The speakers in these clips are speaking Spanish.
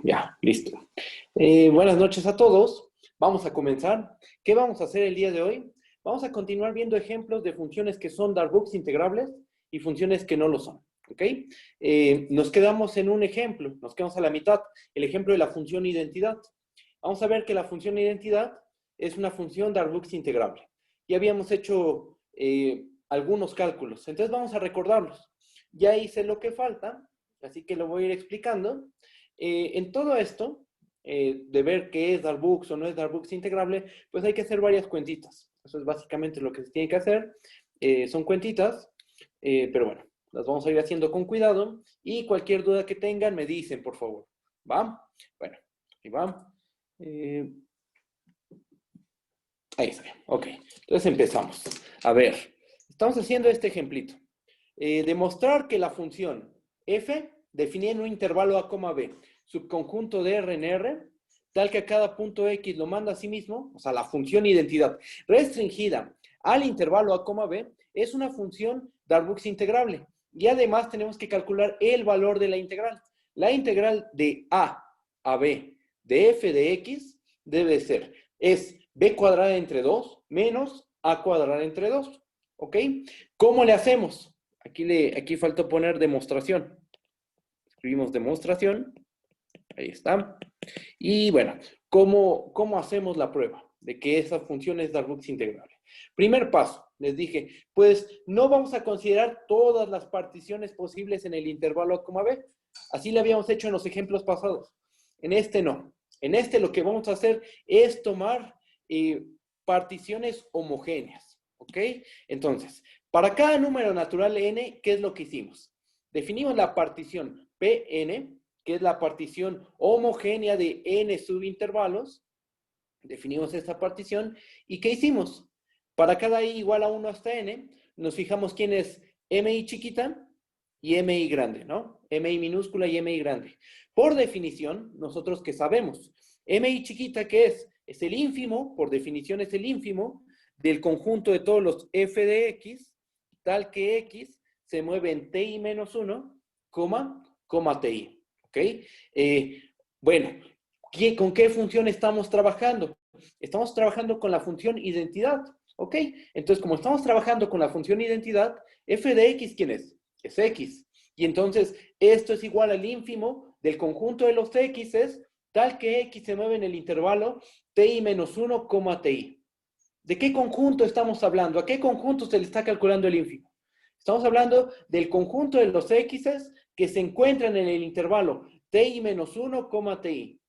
Ya, listo. Buenas noches a todos. Vamos a comenzar. ¿Qué vamos a hacer el día de hoy? Vamos a continuar viendo ejemplos de funciones que son darbucks integrables y funciones que no lo son. ¿Ok? Nos quedamos en un ejemplo, nos quedamos a la mitad, el ejemplo de la función identidad. Vamos a ver que la función identidad es una función darbucks integrable. Ya habíamos hecho algunos cálculos, entonces vamos a recordarlos. Ya hice lo que falta, así que lo voy a ir explicando. En todo esto, de ver qué es darbucks o no es darbucks integrable, pues hay que hacer varias cuentitas. Eso es básicamente lo que se tiene que hacer. Son cuentitas, pero bueno, las vamos a ir haciendo con cuidado y cualquier duda que tengan me dicen, por favor. ¿Va? Bueno, ahí va. Ahí está. Ok, entonces empezamos. A ver, estamos haciendo este ejemplito. Demostrar que la función f definida en un intervalo a, b, subconjunto de R en R, tal que a cada punto X lo manda a sí mismo, o sea, la función identidad restringida al intervalo a, b, es una función darbucks integrable. Y además tenemos que calcular el valor de la integral. La integral de a b de f de x debe ser, es b cuadrada entre 2 menos a cuadrada entre 2. ¿Ok? ¿Cómo le hacemos? Aquí falta poner demostración. Escribimos demostración. Ahí está. Y bueno, ¿cómo hacemos la prueba de que esa función es darbucks integrable? Primer paso, les dije, pues no vamos a considerar todas las particiones posibles en el intervalo a, b. Así lo habíamos hecho en los ejemplos pasados. En este no. En este lo que vamos a hacer es tomar particiones homogéneas. ¿Ok? Entonces, para cada número natural n, ¿qué es lo que hicimos? Definimos la partición Pn, que es la partición homogénea de n subintervalos. Definimos esta partición. ¿Y qué hicimos? Para cada i igual a 1 hasta n, nos fijamos quién es mi chiquita y mi grande, ¿no? Mi minúscula y mi grande. Por definición, nosotros que sabemos, mi chiquita, ¿qué es? Es el ínfimo, por definición es el ínfimo, del conjunto de todos los f de x, tal que x se mueve en ti menos 1, ti. ¿Ok? Bueno, ¿con qué función estamos trabajando? Estamos trabajando con la función identidad. ¿Ok? Entonces, como estamos trabajando con la función identidad, f de x, ¿quién es? Es x. Y entonces, esto es igual al ínfimo del conjunto de los x's, tal que x se mueve en el intervalo ti menos 1, ti. ¿De qué conjunto estamos hablando? ¿A qué conjunto se le está calculando el ínfimo? Estamos hablando del conjunto de los x's que se encuentran en el intervalo ti menos 1, ti.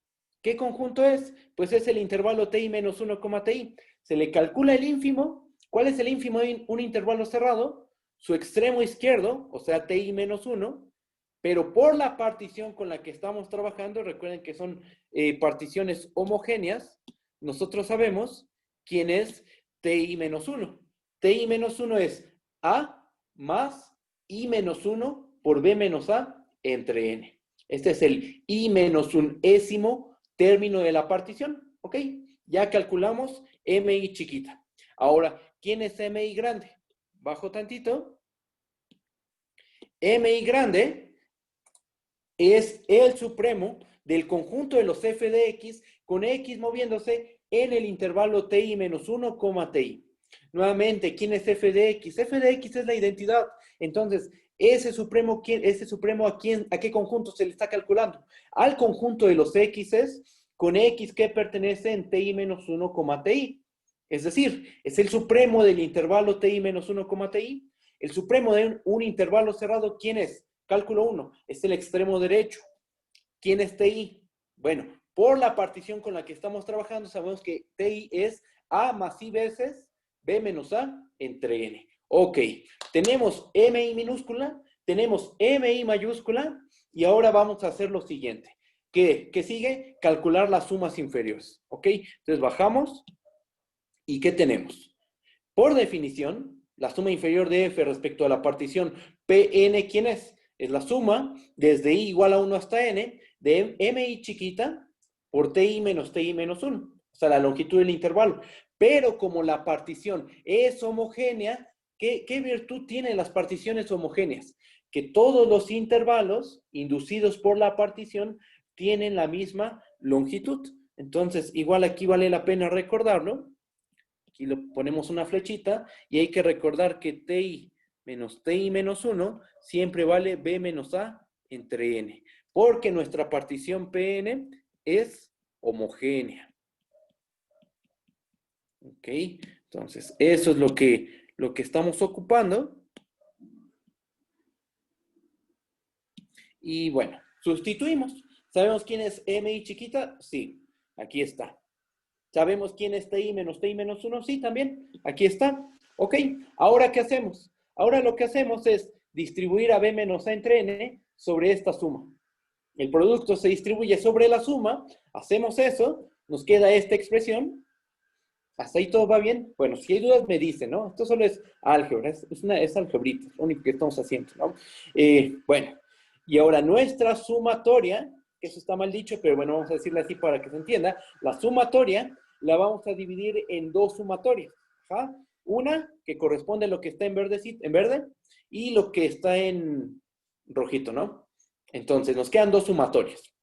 ¿Qué conjunto es? Pues es el intervalo ti menos 1, ti. Se le calcula el ínfimo. ¿Cuál es el ínfimo de un intervalo cerrado? Su extremo izquierdo, o sea, ti menos 1, pero por la partición con la que estamos trabajando, recuerden que son particiones homogéneas, nosotros sabemos quién es ti menos 1. Ti menos 1 es a más i menos 1 por b menos a entre n. Este es el i menos unésimo término de la partición. ¿Ok? Ya calculamos mi chiquita. Ahora, ¿quién es mi grande? Bajo tantito. Mi grande es el supremo del conjunto de los f de x con x moviéndose en el intervalo ti menos 1, ti. Nuevamente, ¿quién es f de x? F de x es la identidad. Entonces, ese supremo ¿a qué conjunto se le está calculando? Al conjunto de los x's con x que pertenece en ti menos 1, ti. Es decir, es el supremo del intervalo ti menos 1, ti. El supremo de un intervalo cerrado, ¿quién es? Cálculo 1, es el extremo derecho. ¿Quién es TI? Bueno, por la partición con la que estamos trabajando, sabemos que TI es A más I veces B menos A entre N. Ok, tenemos MI minúscula, tenemos MI mayúscula, y ahora vamos a hacer lo siguiente. ¿Qué sigue? Calcular las sumas inferiores. Ok, entonces bajamos, ¿y qué tenemos? Por definición, la suma inferior de f respecto a la partición Pn, ¿quién es? Es la suma desde i igual a 1 hasta n de mi chiquita por ti menos 1. O sea, la longitud del intervalo. Pero como la partición es homogénea, ¿qué virtud tienen las particiones homogéneas? que todos los intervalos inducidos por la partición tienen la misma longitud. Entonces, igual aquí vale la pena recordarlo. Aquí lo ponemos una flechita y hay que recordar que TI menos 1 siempre vale B menos A entre N, porque nuestra partición PN es homogénea. ¿Ok? Entonces, eso es lo que estamos ocupando. Y bueno, sustituimos. ¿Sabemos quién es MI chiquita? Sí, aquí está. ¿Sabemos quién es TI menos 1? Sí, también. Aquí está. Ok, ahora ¿qué hacemos? Ahora lo que hacemos es distribuir a B menos A entre N sobre esta suma. El producto se distribuye sobre la suma, hacemos eso, nos queda esta expresión. ¿Hasta ahí todo va bien? Bueno, si hay dudas me dicen, ¿no? Esto solo es álgebra, es algebrita, lo único que estamos haciendo, ¿no? Bueno, y ahora nuestra sumatoria, que eso está mal dicho, pero bueno, vamos a decirle así para que se entienda, la sumatoria la vamos a dividir en dos sumatorias. ¿Ja? Una que corresponde a lo que está en verde y lo que está en rojito, ¿no? Entonces, nos quedan dos sumatorias.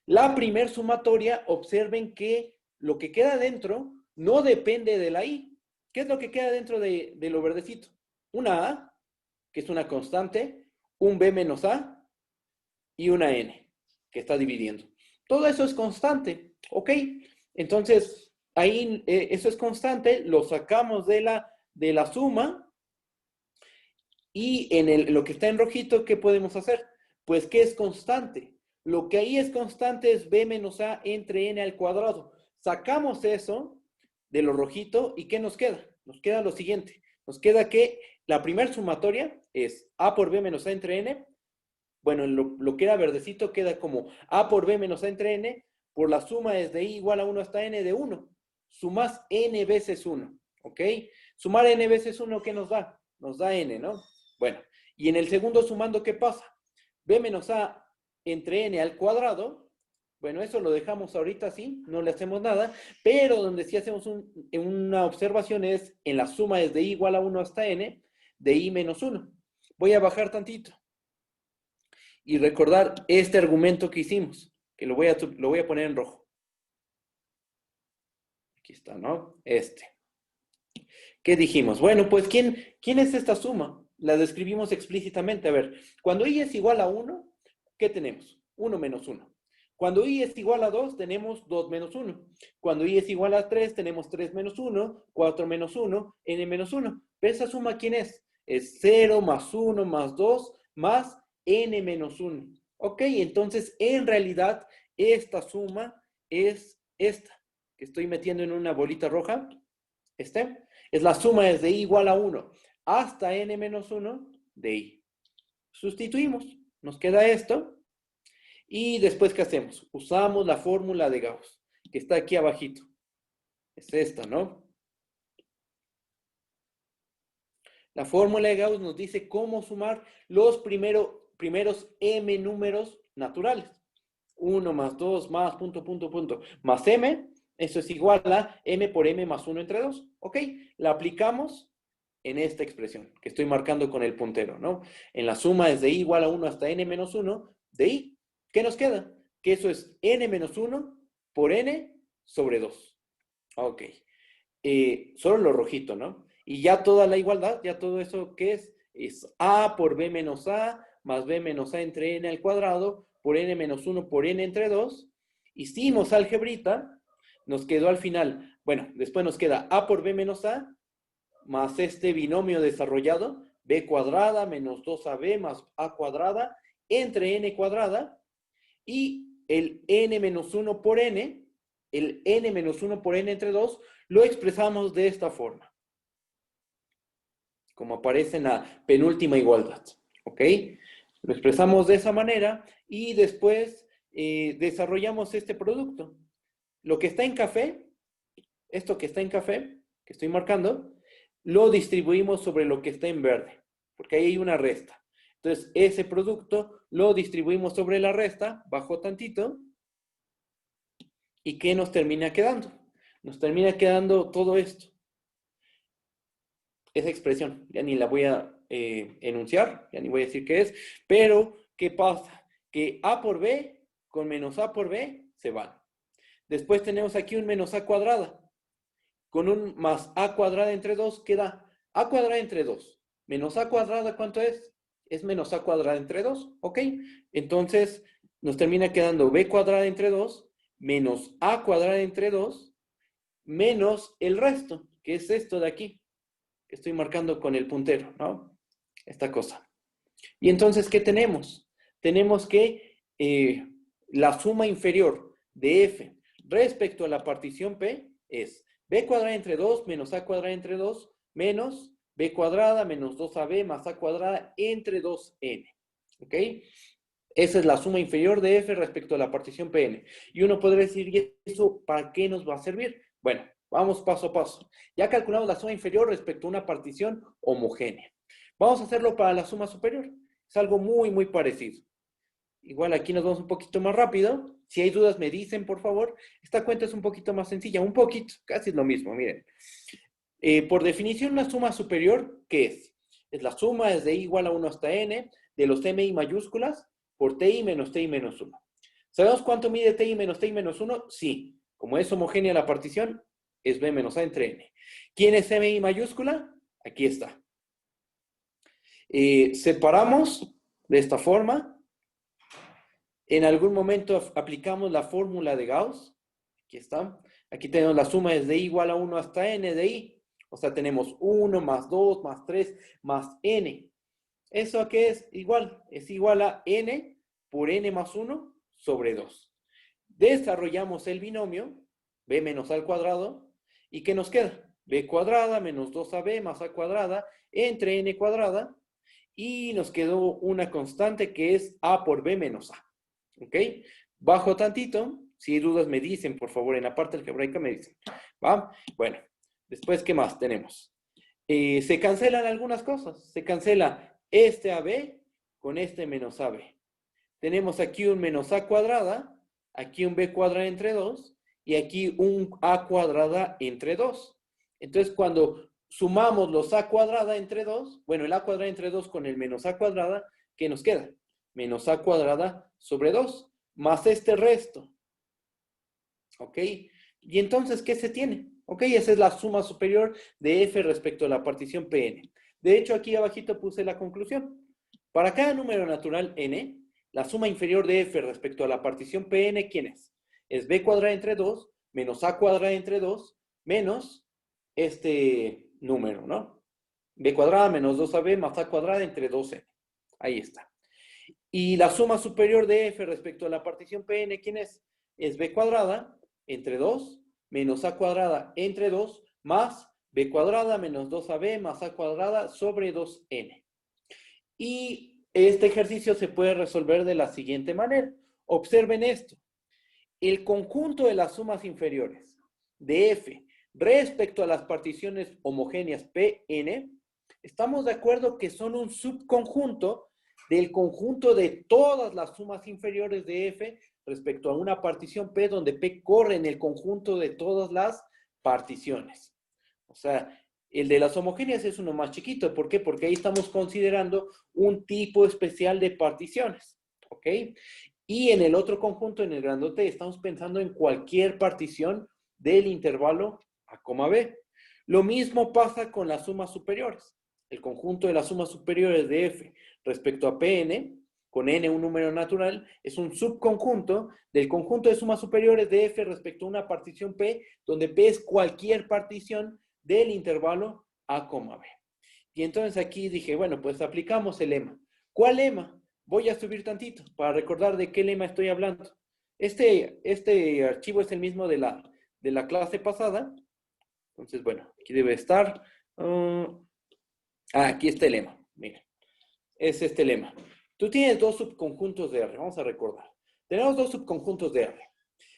La primer sumatoria, observen que lo que queda dentro no depende de la I. ¿Qué es lo que queda dentro de lo verdecito? Una A, que es una constante, un B menos A y una N, que está dividiendo. Todo eso es constante, ¿ok? Entonces, ahí eso es constante, lo sacamos de la suma y en lo que está en rojito, ¿qué podemos hacer? Pues, ¿qué es constante? Lo que ahí es constante es B menos A entre N al cuadrado. Sacamos eso de lo rojito y ¿qué nos queda? Nos queda lo siguiente. Nos queda que la primera sumatoria es A por B menos A entre N. Bueno, lo que era verdecito queda como A por B menos A entre N por la suma desde I igual a 1 hasta N de 1. Sumas N veces 1, ¿ok? Sumar N veces 1, ¿qué nos da? Nos da N, ¿no? Bueno, y en el segundo sumando, ¿qué pasa? B menos A entre N al cuadrado. Bueno, eso lo dejamos ahorita así, no le hacemos nada, pero donde sí hacemos una observación es en la suma desde I igual a 1 hasta N de I menos 1. Voy a bajar tantito y recordar este argumento que hicimos, que lo voy a poner en rojo. Aquí está, ¿no? ¿Qué dijimos? Bueno, pues, ¿quién es esta suma? La describimos explícitamente. A ver, cuando I es igual a 1, ¿qué tenemos? 1 menos 1. Cuando I es igual a 2, tenemos 2 menos 1. Cuando I es igual a 3, tenemos 3 menos 1, 4 menos 1, N menos 1. ¿Pero esa suma quién es? Es 0 más 1 más 2 más N menos 1. Ok, entonces en realidad esta suma es esta, que estoy metiendo en una bolita roja. Es la suma desde I igual a 1 hasta N menos 1 de I. Sustituimos, nos queda esto. Y después, ¿qué hacemos? Usamos la fórmula de Gauss, que está aquí abajito. Es esta, ¿no? La fórmula de Gauss nos dice cómo sumar los primeros m números naturales. 1 más 2 más punto, más m, eso es igual a m por m más 1 entre 2. ¿Ok? La aplicamos en esta expresión que estoy marcando con el puntero, ¿no? En la suma desde i igual a 1 hasta n menos 1 de i. ¿Qué nos queda? Que eso es n menos 1 por n sobre 2. Ok. Solo lo rojito, ¿no? Y ya toda la igualdad, ya todo eso, ¿qué es? Es a por b menos a más b menos a entre n al cuadrado por n menos 1 por n entre 2. Hicimos algebrita, nos quedó al final, bueno, después nos queda a por b menos a más este binomio desarrollado, b cuadrada menos 2ab más a cuadrada entre n cuadrada, y el n menos 1 por n, el n menos 1 por n entre 2, lo expresamos de esta forma, como aparece en la penúltima igualdad, ¿ok? Lo expresamos de esa manera y después desarrollamos este producto. Lo que está en café, esto que está en café, que estoy marcando, lo distribuimos sobre lo que está en verde, porque ahí hay una resta. Entonces, ese producto lo distribuimos sobre la resta, bajo tantito, ¿y qué nos termina quedando? Nos termina quedando todo esto. Esa expresión, ya ni la voy a enunciar, ya ni voy a decir qué es, pero ¿qué pasa? Que A por B con menos A por B se van. Después tenemos aquí un menos A cuadrada. Con un más A cuadrada entre 2 queda A cuadrada entre 2. Menos A cuadrada, ¿cuánto es? Es menos A cuadrada entre 2, ¿ok? Entonces, nos termina quedando B cuadrada entre 2 menos A cuadrada entre 2 menos el resto, que es esto de aquí, que estoy marcando con el puntero, ¿no? Esta cosa. Y entonces, ¿qué tenemos? Tenemos que la suma inferior de F respecto a la partición P es B cuadrada entre 2 menos A cuadrada entre 2 menos B cuadrada menos 2AB más A cuadrada entre 2N. ¿Ok? Esa es la suma inferior de F respecto a la partición Pn. Y uno podría decir, ¿y eso para qué nos va a servir? Bueno, vamos paso a paso. Ya calculamos la suma inferior respecto a una partición homogénea. Vamos a hacerlo para la suma superior. Es algo muy, muy parecido. Igual aquí nos vamos un poquito más rápido. Si hay dudas me dicen, por favor. Esta cuenta es un poquito más sencilla, un poquito, casi es lo mismo, miren. Por definición, una suma superior, ¿qué es? Es la suma desde i igual a 1 hasta n de los mi mayúsculas por ti menos 1. ¿Sabemos cuánto mide ti menos 1? Sí. Como es homogénea la partición, es b menos a entre n. ¿Quién es mi mayúscula? Aquí está. Separamos de esta forma. En algún momento aplicamos la fórmula de Gauss. Aquí está. Aquí tenemos la suma desde i igual a 1 hasta n de i. O sea, tenemos 1 más 2 más 3 más n. ¿Eso qué es? Igual. Es igual a n por n más 1 sobre 2. Desarrollamos el binomio b menos a al cuadrado. ¿Y qué nos queda? B cuadrada menos 2ab más a cuadrada entre n cuadrada. Y nos quedó una constante que es a por b menos a. ¿Ok? Bajo tantito. Si hay dudas me dicen, por favor, en la parte algebraica me dicen. ¿Va? Bueno, después, ¿qué más tenemos? Se cancelan algunas cosas. Se cancela este AB con este menos AB. Tenemos aquí un menos A cuadrada, aquí un B cuadrada entre 2 y aquí un A cuadrada entre 2. Entonces, cuando sumamos los A cuadrada entre 2, bueno, el A cuadrada entre 2 con el menos A cuadrada, ¿qué nos queda? Menos A cuadrada sobre 2, más este resto. ¿Ok? Y entonces, ¿qué se tiene? ¿Ok? Esa es la suma superior de F respecto a la partición Pn. De hecho, aquí abajito puse la conclusión. Para cada número natural n, la suma inferior de F respecto a la partición Pn, ¿quién es? Es B cuadrada entre 2 menos A cuadrada entre 2 menos este número, ¿no? B cuadrada menos 2AB más A cuadrada entre 2n. Ahí está. Y la suma superior de F respecto a la partición Pn, ¿quién es? Es B cuadrada entre 2 menos A cuadrada entre 2 más B cuadrada menos 2AB más A cuadrada sobre 2n. Y este ejercicio se puede resolver de la siguiente manera. Observen esto. El conjunto de las sumas inferiores de F respecto a las particiones homogéneas Pn, estamos de acuerdo que son un subconjunto del conjunto de todas las sumas inferiores de F respecto a una partición P donde P corre en el conjunto de todas las particiones. O sea, el de las homogéneas es uno más chiquito. ¿Por qué? Porque ahí estamos considerando un tipo especial de particiones. ¿Ok? Y en el otro conjunto, en el grandote, estamos pensando en cualquier partición del intervalo A, B. Lo mismo pasa con las sumas superiores. El conjunto de las sumas superiores de F respecto a Pn, con n un número natural, es un subconjunto del conjunto de sumas superiores de F respecto a una partición P, donde P es cualquier partición del intervalo A, B. Y entonces aquí dije, bueno, pues aplicamos el lema. ¿Cuál lema? Voy a subir tantito para recordar de qué lema estoy hablando. Este archivo es el mismo de la clase pasada. Entonces, bueno, aquí debe estar. Aquí está el lema. Miren, es este lema. Tú tienes dos subconjuntos de R. Vamos a recordar. Tenemos dos subconjuntos de R,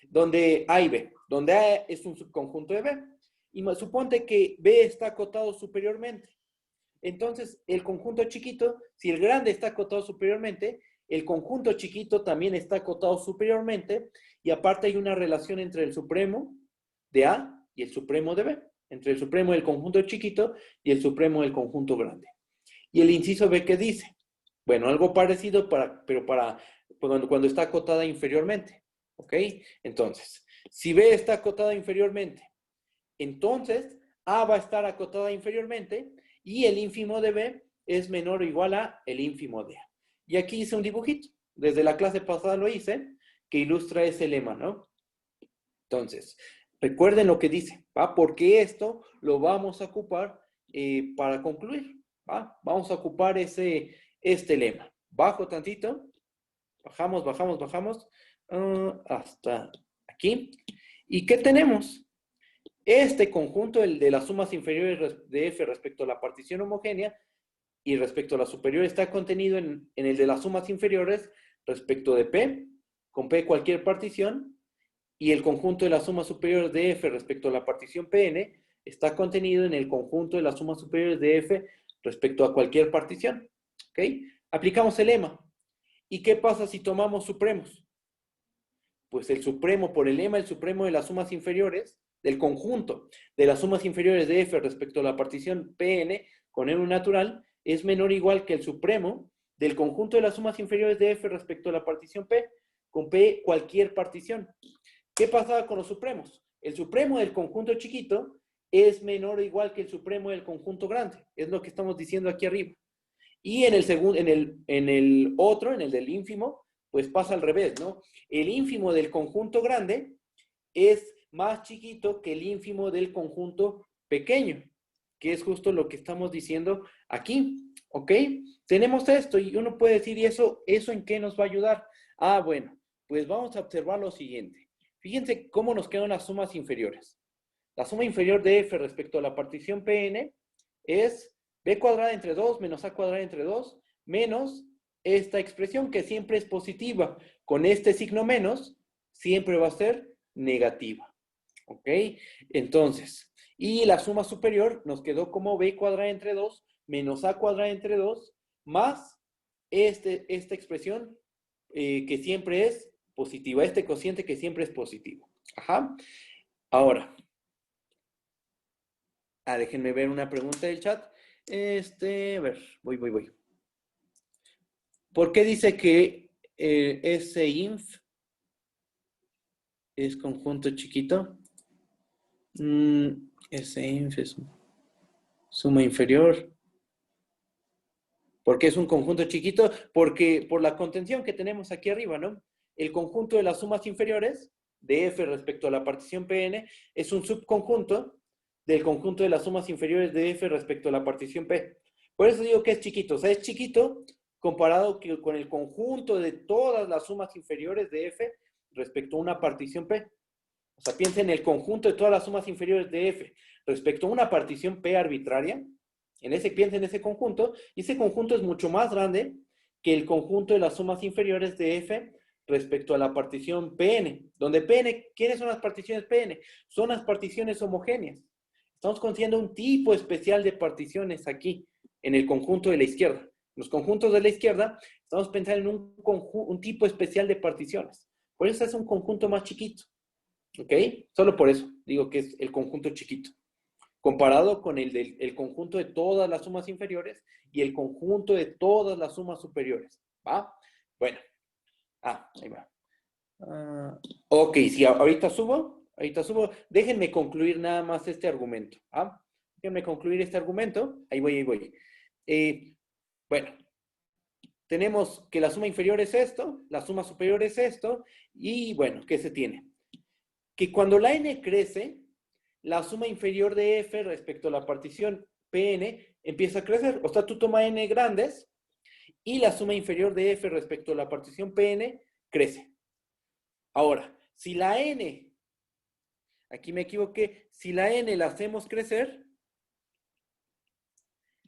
donde A y B. Donde A es un subconjunto de B. Y suponte que B está acotado superiormente. Entonces, el conjunto chiquito, si el grande está acotado superiormente, el conjunto chiquito también está acotado superiormente, y aparte hay una relación entre el supremo de A y el supremo de B, entre el supremo del conjunto chiquito y el supremo del conjunto grande. ¿Y el inciso B qué dice? Bueno, algo parecido, pero cuando está acotada inferiormente. ¿Ok? Entonces, si B está acotada inferiormente, entonces A va a estar acotada inferiormente y el ínfimo de B es menor o igual a el ínfimo de A. Y aquí hice un dibujito. Desde la clase pasada lo hice, que ilustra ese lema, ¿no? Entonces, recuerden lo que dice, ¿va? Porque esto lo vamos a ocupar para concluir, ¿va? Vamos a ocupar este lema. Bajo tantito, bajamos, bajamos, bajamos, hasta aquí. ¿Y qué tenemos? Este conjunto, el de las sumas inferiores de F respecto a la partición homogénea y respecto a la superior, está contenido en el de las sumas inferiores respecto de P, con P cualquier partición, y el conjunto de las sumas superiores de F respecto a la partición Pn está contenido en el conjunto de las sumas superiores de F respecto a cualquier partición. ¿Ok? Aplicamos el lema. ¿Y qué pasa si tomamos supremos? Pues el supremo por el lema, el supremo de las sumas inferiores, del conjunto de las sumas inferiores de F respecto a la partición Pn con n natural, es menor o igual que el supremo del conjunto de las sumas inferiores de F respecto a la partición P, con P cualquier partición. ¿Qué pasaba con los supremos? El supremo del conjunto chiquito es menor o igual que el supremo del conjunto grande. Es lo que estamos diciendo aquí arriba. Y en el segundo, en el otro, en el del ínfimo, pues pasa al revés, ¿no? El ínfimo del conjunto grande es más chiquito que el ínfimo del conjunto pequeño, que es justo lo que estamos diciendo aquí, ¿ok? Tenemos esto y uno puede decir, ¿y eso en qué nos va a ayudar? Ah, bueno, pues vamos a observar lo siguiente. Fíjense cómo nos quedan las sumas inferiores. La suma inferior de F respecto a la partición Pn es B cuadrada entre 2 menos A cuadrada entre 2 menos esta expresión que siempre es positiva. Con este signo menos, siempre va a ser negativa. ¿Ok? Entonces, y la suma superior nos quedó como B cuadrada entre 2 menos A cuadrada entre 2 más esta expresión que siempre es positiva, este cociente que siempre es positivo. Ajá. Ahora, déjenme ver una pregunta del chat. A ver, voy. ¿Por qué dice que ese inf es conjunto chiquito? Ese inf es suma inferior. ¿Por qué es un conjunto chiquito? Porque por la contención que tenemos aquí arriba, ¿no? El conjunto de las sumas inferiores de F respecto a la partición Pn es un subconjunto del conjunto de las sumas inferiores de F respecto a la partición P. Por eso digo que es chiquito. O sea, es chiquito comparado con el conjunto de todas las sumas inferiores de F respecto a una partición P. O sea, piensen en el conjunto de todas las sumas inferiores de F respecto a una partición P arbitraria. Piensa en ese conjunto, y ese conjunto es mucho más grande que el conjunto de las sumas inferiores de F respecto a la partición Pn, donde Pn, ¿quiénes son las particiones Pn? Son las particiones homogéneas. Estamos considerando un tipo especial de particiones aquí, en el conjunto de la izquierda. En los conjuntos de la izquierda, estamos pensando en un tipo especial de particiones. Por eso es un conjunto más chiquito. ¿Ok? Solo por eso digo que es el conjunto chiquito, comparado con el conjunto de todas las sumas inferiores y el conjunto de todas las sumas superiores. ¿Va? Bueno. Ahí va. Ok, sí, ahorita subo. Déjenme concluir nada más este argumento. Déjenme concluir este argumento. Ahí voy. Bueno, tenemos que la suma inferior es esto, la suma superior es esto, y bueno, ¿qué se tiene? Que cuando la n crece, la suma inferior de F respecto a la partición Pn empieza a crecer. O sea, tú tomas n grandes y la suma inferior de F respecto a la partición Pn crece. Ahora, si la n, aquí me equivoqué, si la n la hacemos crecer,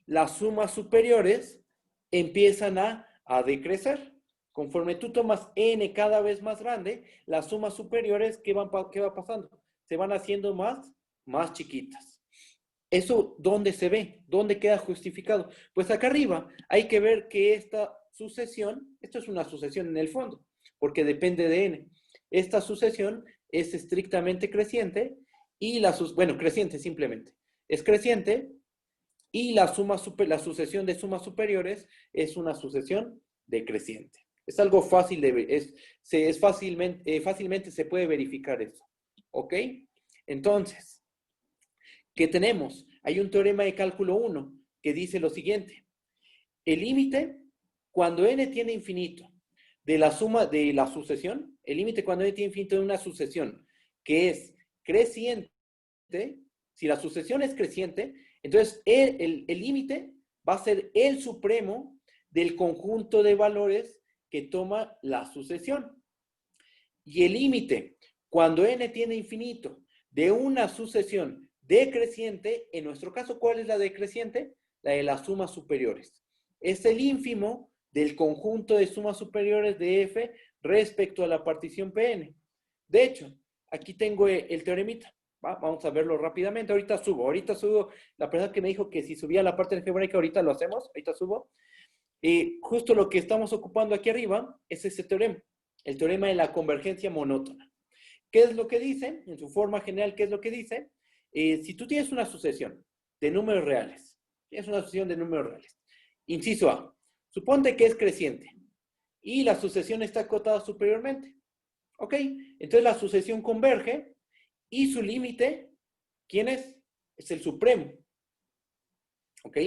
las sumas superiores empiezan a decrecer. Conforme tú tomas n cada vez más grande, las sumas superiores, ¿qué va pasando? Se van haciendo más chiquitas. ¿Eso dónde se ve? ¿Dónde queda justificado? Pues acá arriba hay que ver que esta sucesión, esto es una sucesión en el fondo, porque depende de n. Esta sucesión es estrictamente creciente y creciente simplemente. Es creciente Y la sucesión de sumas superiores es una sucesión decreciente. Es algo fácil de ver, fácilmente se puede verificar eso. ¿Ok? Entonces, ¿qué tenemos? Hay un teorema de cálculo 1 que dice lo siguiente. El límite, cuando n tiende a infinito, de la suma de la sucesión, el límite cuando n tiende a infinito de una sucesión que es creciente, si la sucesión es creciente, entonces el límite va a ser el supremo del conjunto de valores que toma la sucesión. Y el límite, cuando n tiende a infinito, de una sucesión decreciente, en nuestro caso, ¿cuál es la decreciente? La de las sumas superiores. Es el ínfimo del conjunto de sumas superiores de f respecto a la partición Pn. De hecho, aquí tengo el teoremita. Vamos a verlo rápidamente. Ahorita subo. La persona que me dijo que si subía la parte algebraica, ahorita lo hacemos. Ahorita subo. Justo lo que estamos ocupando aquí arriba es ese teorema. El teorema de la convergencia monótona. ¿Qué es lo que dice? En su forma general, ¿qué es lo que dice? Si tú tienes una sucesión de números reales, inciso A, suponte que es creciente y la sucesión está acotada superiormente. ¿Ok? Entonces la sucesión converge y su límite, ¿quién es? Es el supremo. ¿Ok?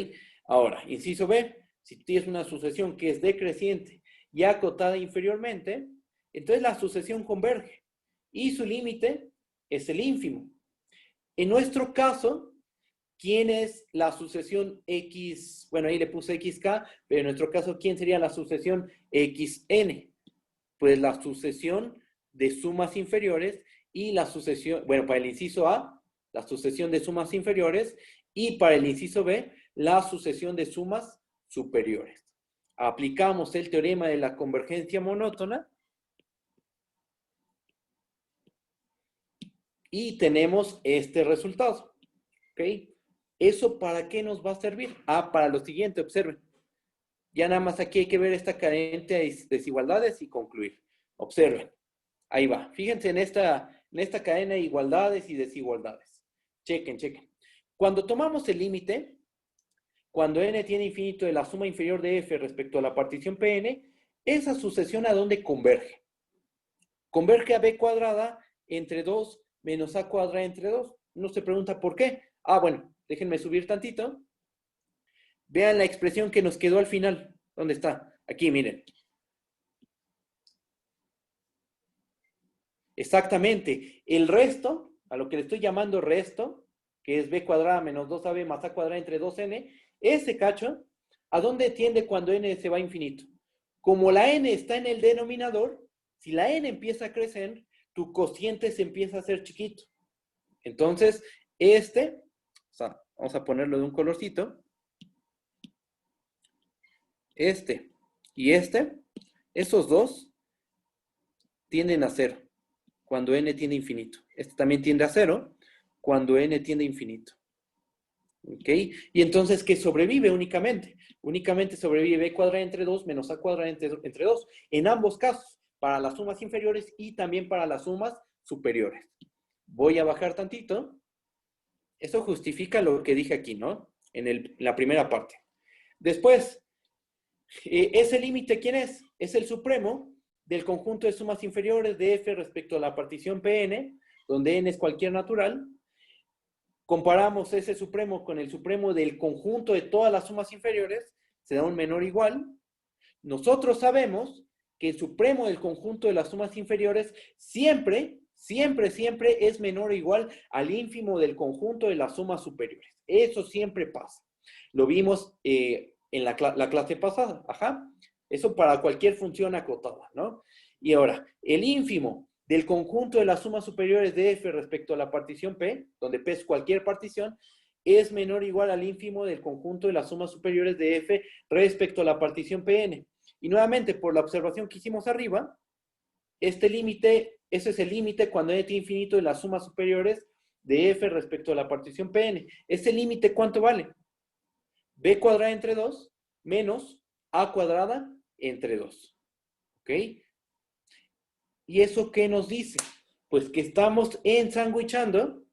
Ahora, inciso B, si tienes una sucesión que es decreciente y acotada inferiormente, entonces la sucesión converge y su límite es el ínfimo. En nuestro caso, ¿quién es la sucesión X? Bueno, ahí le puse XK, pero en nuestro caso, ¿quién sería la sucesión XN? Pues la sucesión de sumas inferiores y la sucesión, bueno, para el inciso A, la sucesión de sumas inferiores y para el inciso B, la sucesión de sumas superiores. Aplicamos el teorema de la convergencia monótona y tenemos este resultado. ¿Ok? ¿Eso para qué nos va a servir? Para lo siguiente, observen. Ya nada más aquí hay que ver esta cadena de desigualdades y concluir. Observen. Ahí va. Fíjense en esta cadena de igualdades y desigualdades. Chequen. Cuando tomamos el límite, cuando n tiene infinito de la suma inferior de f respecto a la partición Pn, esa sucesión ¿a dónde converge? Converge a b cuadrada entre 2 menos a cuadrada entre 2. Uno se pregunta ¿por qué? Bueno, déjenme subir tantito. Vean la expresión que nos quedó al final. ¿Dónde está? Aquí, miren. Exactamente. El resto, a lo que le estoy llamando resto, que es b cuadrada menos 2ab más a cuadrada entre 2n, ese cacho, ¿a dónde tiende cuando n se va a infinito? Como la n está en el denominador, si la n empieza a crecer, tu cociente se empieza a hacer chiquito. Entonces, vamos a ponerlo de un colorcito. Y esos dos tienden a 0 cuando n tiende a infinito. Este también tiende a 0 cuando n tiende a infinito. ¿Ok? Y entonces, ¿qué sobrevive únicamente? Únicamente sobrevive b cuadrada entre 2 menos a cuadrada entre 2. En ambos casos, para las sumas inferiores y también para las sumas superiores. Voy a bajar tantito. Eso justifica lo que dije aquí, ¿no? En la primera parte. Después, ese límite, ¿quién es? Es el supremo del conjunto de sumas inferiores de f respecto a la partición Pn, donde n es cualquier natural. Comparamos ese supremo con el supremo del conjunto de todas las sumas inferiores, se da un menor igual. Nosotros sabemos que el supremo del conjunto de las sumas inferiores siempre es menor o igual al ínfimo del conjunto de las sumas superiores. Eso siempre pasa. Lo vimos en la clase pasada. Eso para cualquier función acotada, ¿no? Y ahora, el ínfimo del conjunto de las sumas superiores de f respecto a la partición P, donde P es cualquier partición, es menor o igual al ínfimo del conjunto de las sumas superiores de f respecto a la partición Pn. Y nuevamente, por la observación que hicimos arriba, ese es el límite cuando n tiene infinito de las sumas superiores de f respecto a la partición Pn. ¿Ese límite cuánto vale? B cuadrada entre 2 menos A cuadrada entre 2. ¿Ok? ¿Y eso qué nos dice? Pues que estamos ensandwichando,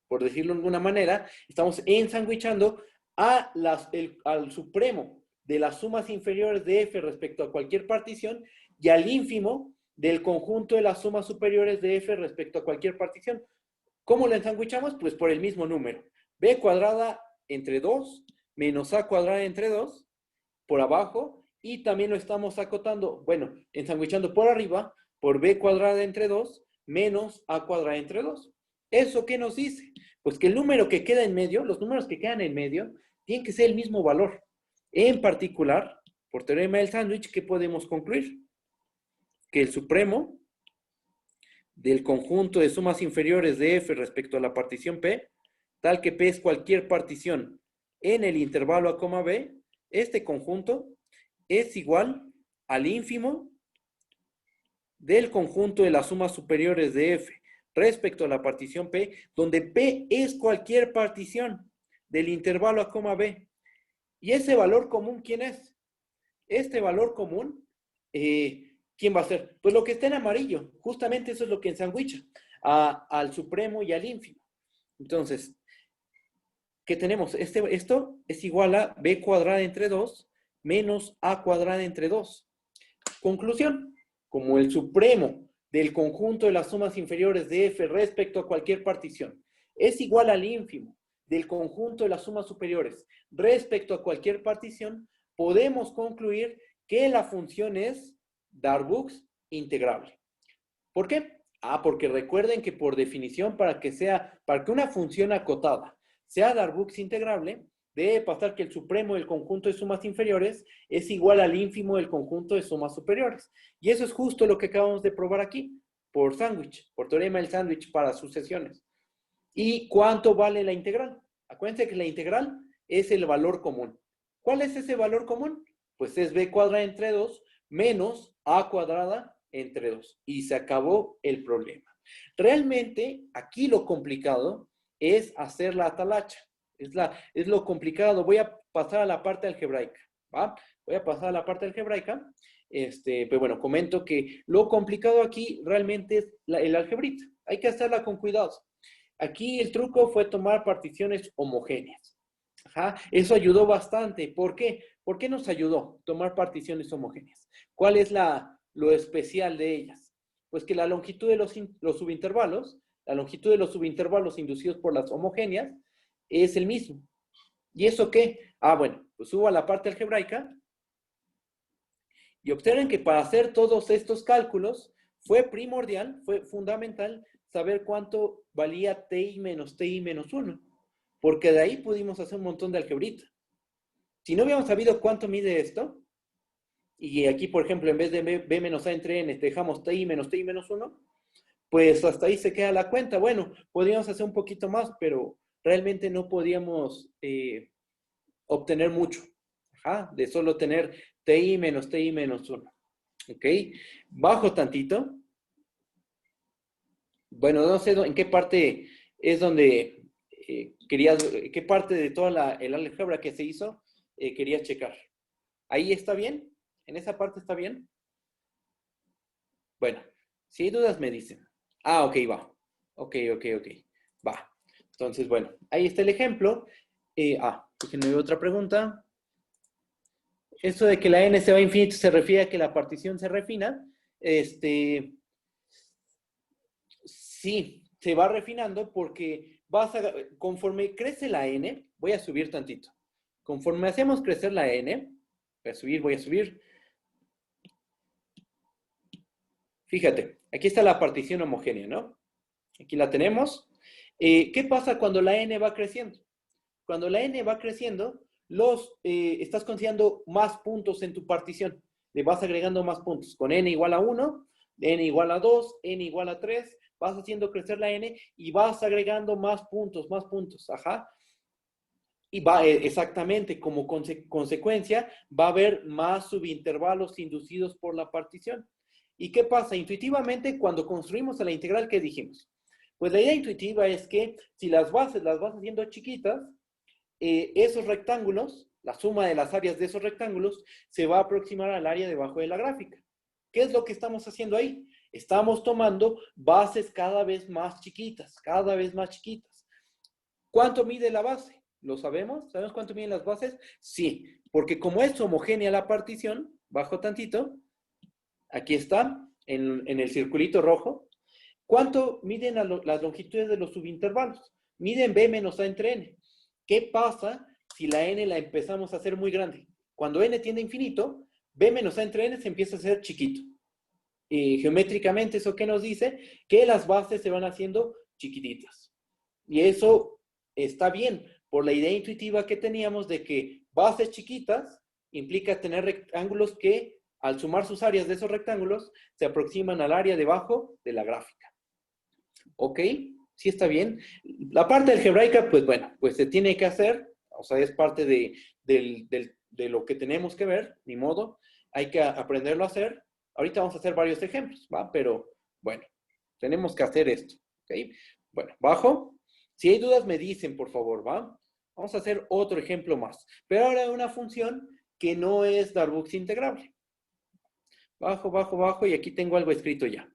por decirlo de alguna manera, estamos ensandwichando al supremo de las sumas inferiores de F respecto a cualquier partición y al ínfimo del conjunto de las sumas superiores de F respecto a cualquier partición. ¿Cómo lo ensanguichamos? Pues por el mismo número. B cuadrada entre 2 menos A cuadrada entre 2 por abajo, y también lo estamos acotando, bueno, ensanguichando por arriba por B cuadrada entre 2 menos A cuadrada entre 2. ¿Eso qué nos dice? Pues que el número que queda en medio, los números que quedan en medio, tienen que ser el mismo valor. En particular, por teorema del sándwich, ¿qué podemos concluir? Que el supremo del conjunto de sumas inferiores de F respecto a la partición P, tal que P es cualquier partición en el intervalo A, B, este conjunto es igual al ínfimo del conjunto de las sumas superiores de F respecto a la partición P, donde P es cualquier partición del intervalo A, B. ¿Y ese valor común quién es? Este valor común, ¿quién va a ser? Pues lo que está en amarillo. Justamente eso es lo que ensanguicha al supremo y al ínfimo. Entonces, ¿qué tenemos? Esto es igual a B cuadrada entre 2 menos A cuadrada entre 2. Conclusión, como el supremo del conjunto de las sumas inferiores de F respecto a cualquier partición es igual al ínfimo del conjunto de las sumas superiores respecto a cualquier partición, podemos concluir que la función es Darboux integrable. ¿Por qué? Porque recuerden que por definición, para que una función acotada sea Darboux integrable, debe pasar que el supremo del conjunto de sumas inferiores es igual al ínfimo del conjunto de sumas superiores. Y eso es justo lo que acabamos de probar aquí, por sándwich, por teorema del sándwich para sucesiones. ¿Y cuánto vale la integral? Acuérdense que la integral es el valor común. ¿Cuál es ese valor común? Pues es b cuadrada entre 2 menos a cuadrada entre 2. Y se acabó el problema. Realmente, aquí lo complicado es hacer la talacha. Es lo complicado. Voy a pasar a la parte algebraica. ¿Va? Voy a pasar a la parte algebraica. Pero bueno, comento que lo complicado aquí realmente es el algebrita. Hay que hacerla con cuidado. Aquí el truco fue tomar particiones homogéneas. Ajá, eso ayudó bastante. ¿Por qué? ¿Por qué nos ayudó tomar particiones homogéneas? ¿Cuál es lo especial de ellas? Pues que la longitud de los subintervalos, la longitud de los subintervalos inducidos por las homogéneas es el mismo. ¿Y eso qué? Bueno, pues subo a la parte algebraica y observen que para hacer todos estos cálculos fue primordial, fue fundamental saber cuánto valía TI menos TI menos 1, porque de ahí pudimos hacer un montón de algebrita. Si no hubiéramos sabido cuánto mide esto, y aquí, por ejemplo, en vez de B menos A entre N, dejamos TI menos 1, pues hasta ahí se queda la cuenta. Bueno, podríamos hacer un poquito más, pero realmente no podíamos obtener mucho. Ajá, de solo tener TI menos 1. ¿Ok? Bajo tantito. Bueno, no sé en qué parte es donde qué parte de toda el álgebra que se hizo querías checar. ¿Ahí está bien? ¿En esa parte está bien? Bueno, si hay dudas me dicen. Ok, va. Ok. Va. Entonces, bueno, ahí está el ejemplo. Déjenme ver otra pregunta. Esto de que la n se va a infinito se refiere a que la partición se refina. Sí, se va refinando porque conforme crece la n, voy a subir tantito. Conforme hacemos crecer la n, voy a subir. Fíjate, aquí está la partición homogénea, ¿no? Aquí la tenemos. ¿Qué pasa cuando la n va creciendo? Cuando la n va creciendo, estás considerando más puntos en tu partición. Le vas agregando más puntos. Con n igual a 1, n igual a 2, n igual a 3, vas haciendo crecer la n y vas agregando más puntos. Ajá. Y va exactamente como consecuencia, va a haber más subintervalos inducidos por la partición. ¿Y qué pasa? Intuitivamente, cuando construimos la integral, ¿qué dijimos? Pues la idea intuitiva es que si las bases las vas haciendo chiquitas, esos rectángulos, la suma de las áreas de esos rectángulos, se va a aproximar al área debajo de la gráfica. ¿Qué es lo que estamos haciendo ahí? Estamos tomando bases cada vez más chiquitas. ¿Cuánto mide la base? ¿Lo sabemos? ¿Sabemos cuánto miden las bases? Sí, porque como es homogénea la partición, bajo tantito, aquí está, en el circulito rojo, ¿cuánto miden las longitudes de los subintervalos? Miden B menos A entre N. ¿Qué pasa si la N la empezamos a hacer muy grande? Cuando N tiende a infinito, B menos A entre N se empieza a hacer chiquito. Geométricamente, ¿eso qué nos dice? Que las bases se van haciendo chiquititas. Y eso está bien, por la idea intuitiva que teníamos de que bases chiquitas implica tener rectángulos que, al sumar sus áreas de esos rectángulos, se aproximan al área debajo de la gráfica. ¿Ok? ¿Sí está bien? La parte algebraica, pues bueno, pues se tiene que hacer, o sea, es parte de lo que tenemos que ver, ni modo, hay que aprenderlo a hacer. Ahorita vamos a hacer varios ejemplos, ¿va? Pero, bueno, tenemos que hacer esto, ¿ok? Bueno, bajo. Si hay dudas, me dicen, por favor, ¿va? Vamos a hacer otro ejemplo más. Pero ahora una función que no es Darboux integrable. Bajo, bajo, bajo, y aquí tengo algo escrito ya.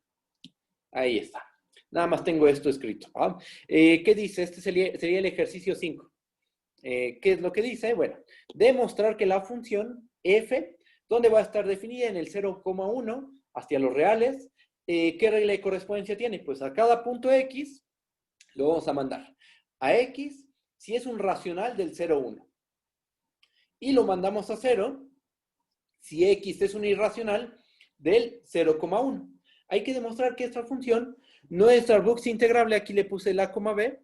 Ahí está. Nada más tengo esto escrito, ¿va? ¿Qué dice? Este sería el ejercicio 5. ¿Qué es lo que dice? Bueno, demostrar que la función f, ¿dónde va a estar definida? En el 0,1 hacia los reales. ¿Qué regla de correspondencia tiene? Pues a cada punto x lo vamos a mandar a x si es un racional del 0,1. Y lo mandamos a 0 si x es un irracional del 0,1. Hay que demostrar que esta función no es Darboux integrable. Aquí le puse la coma b.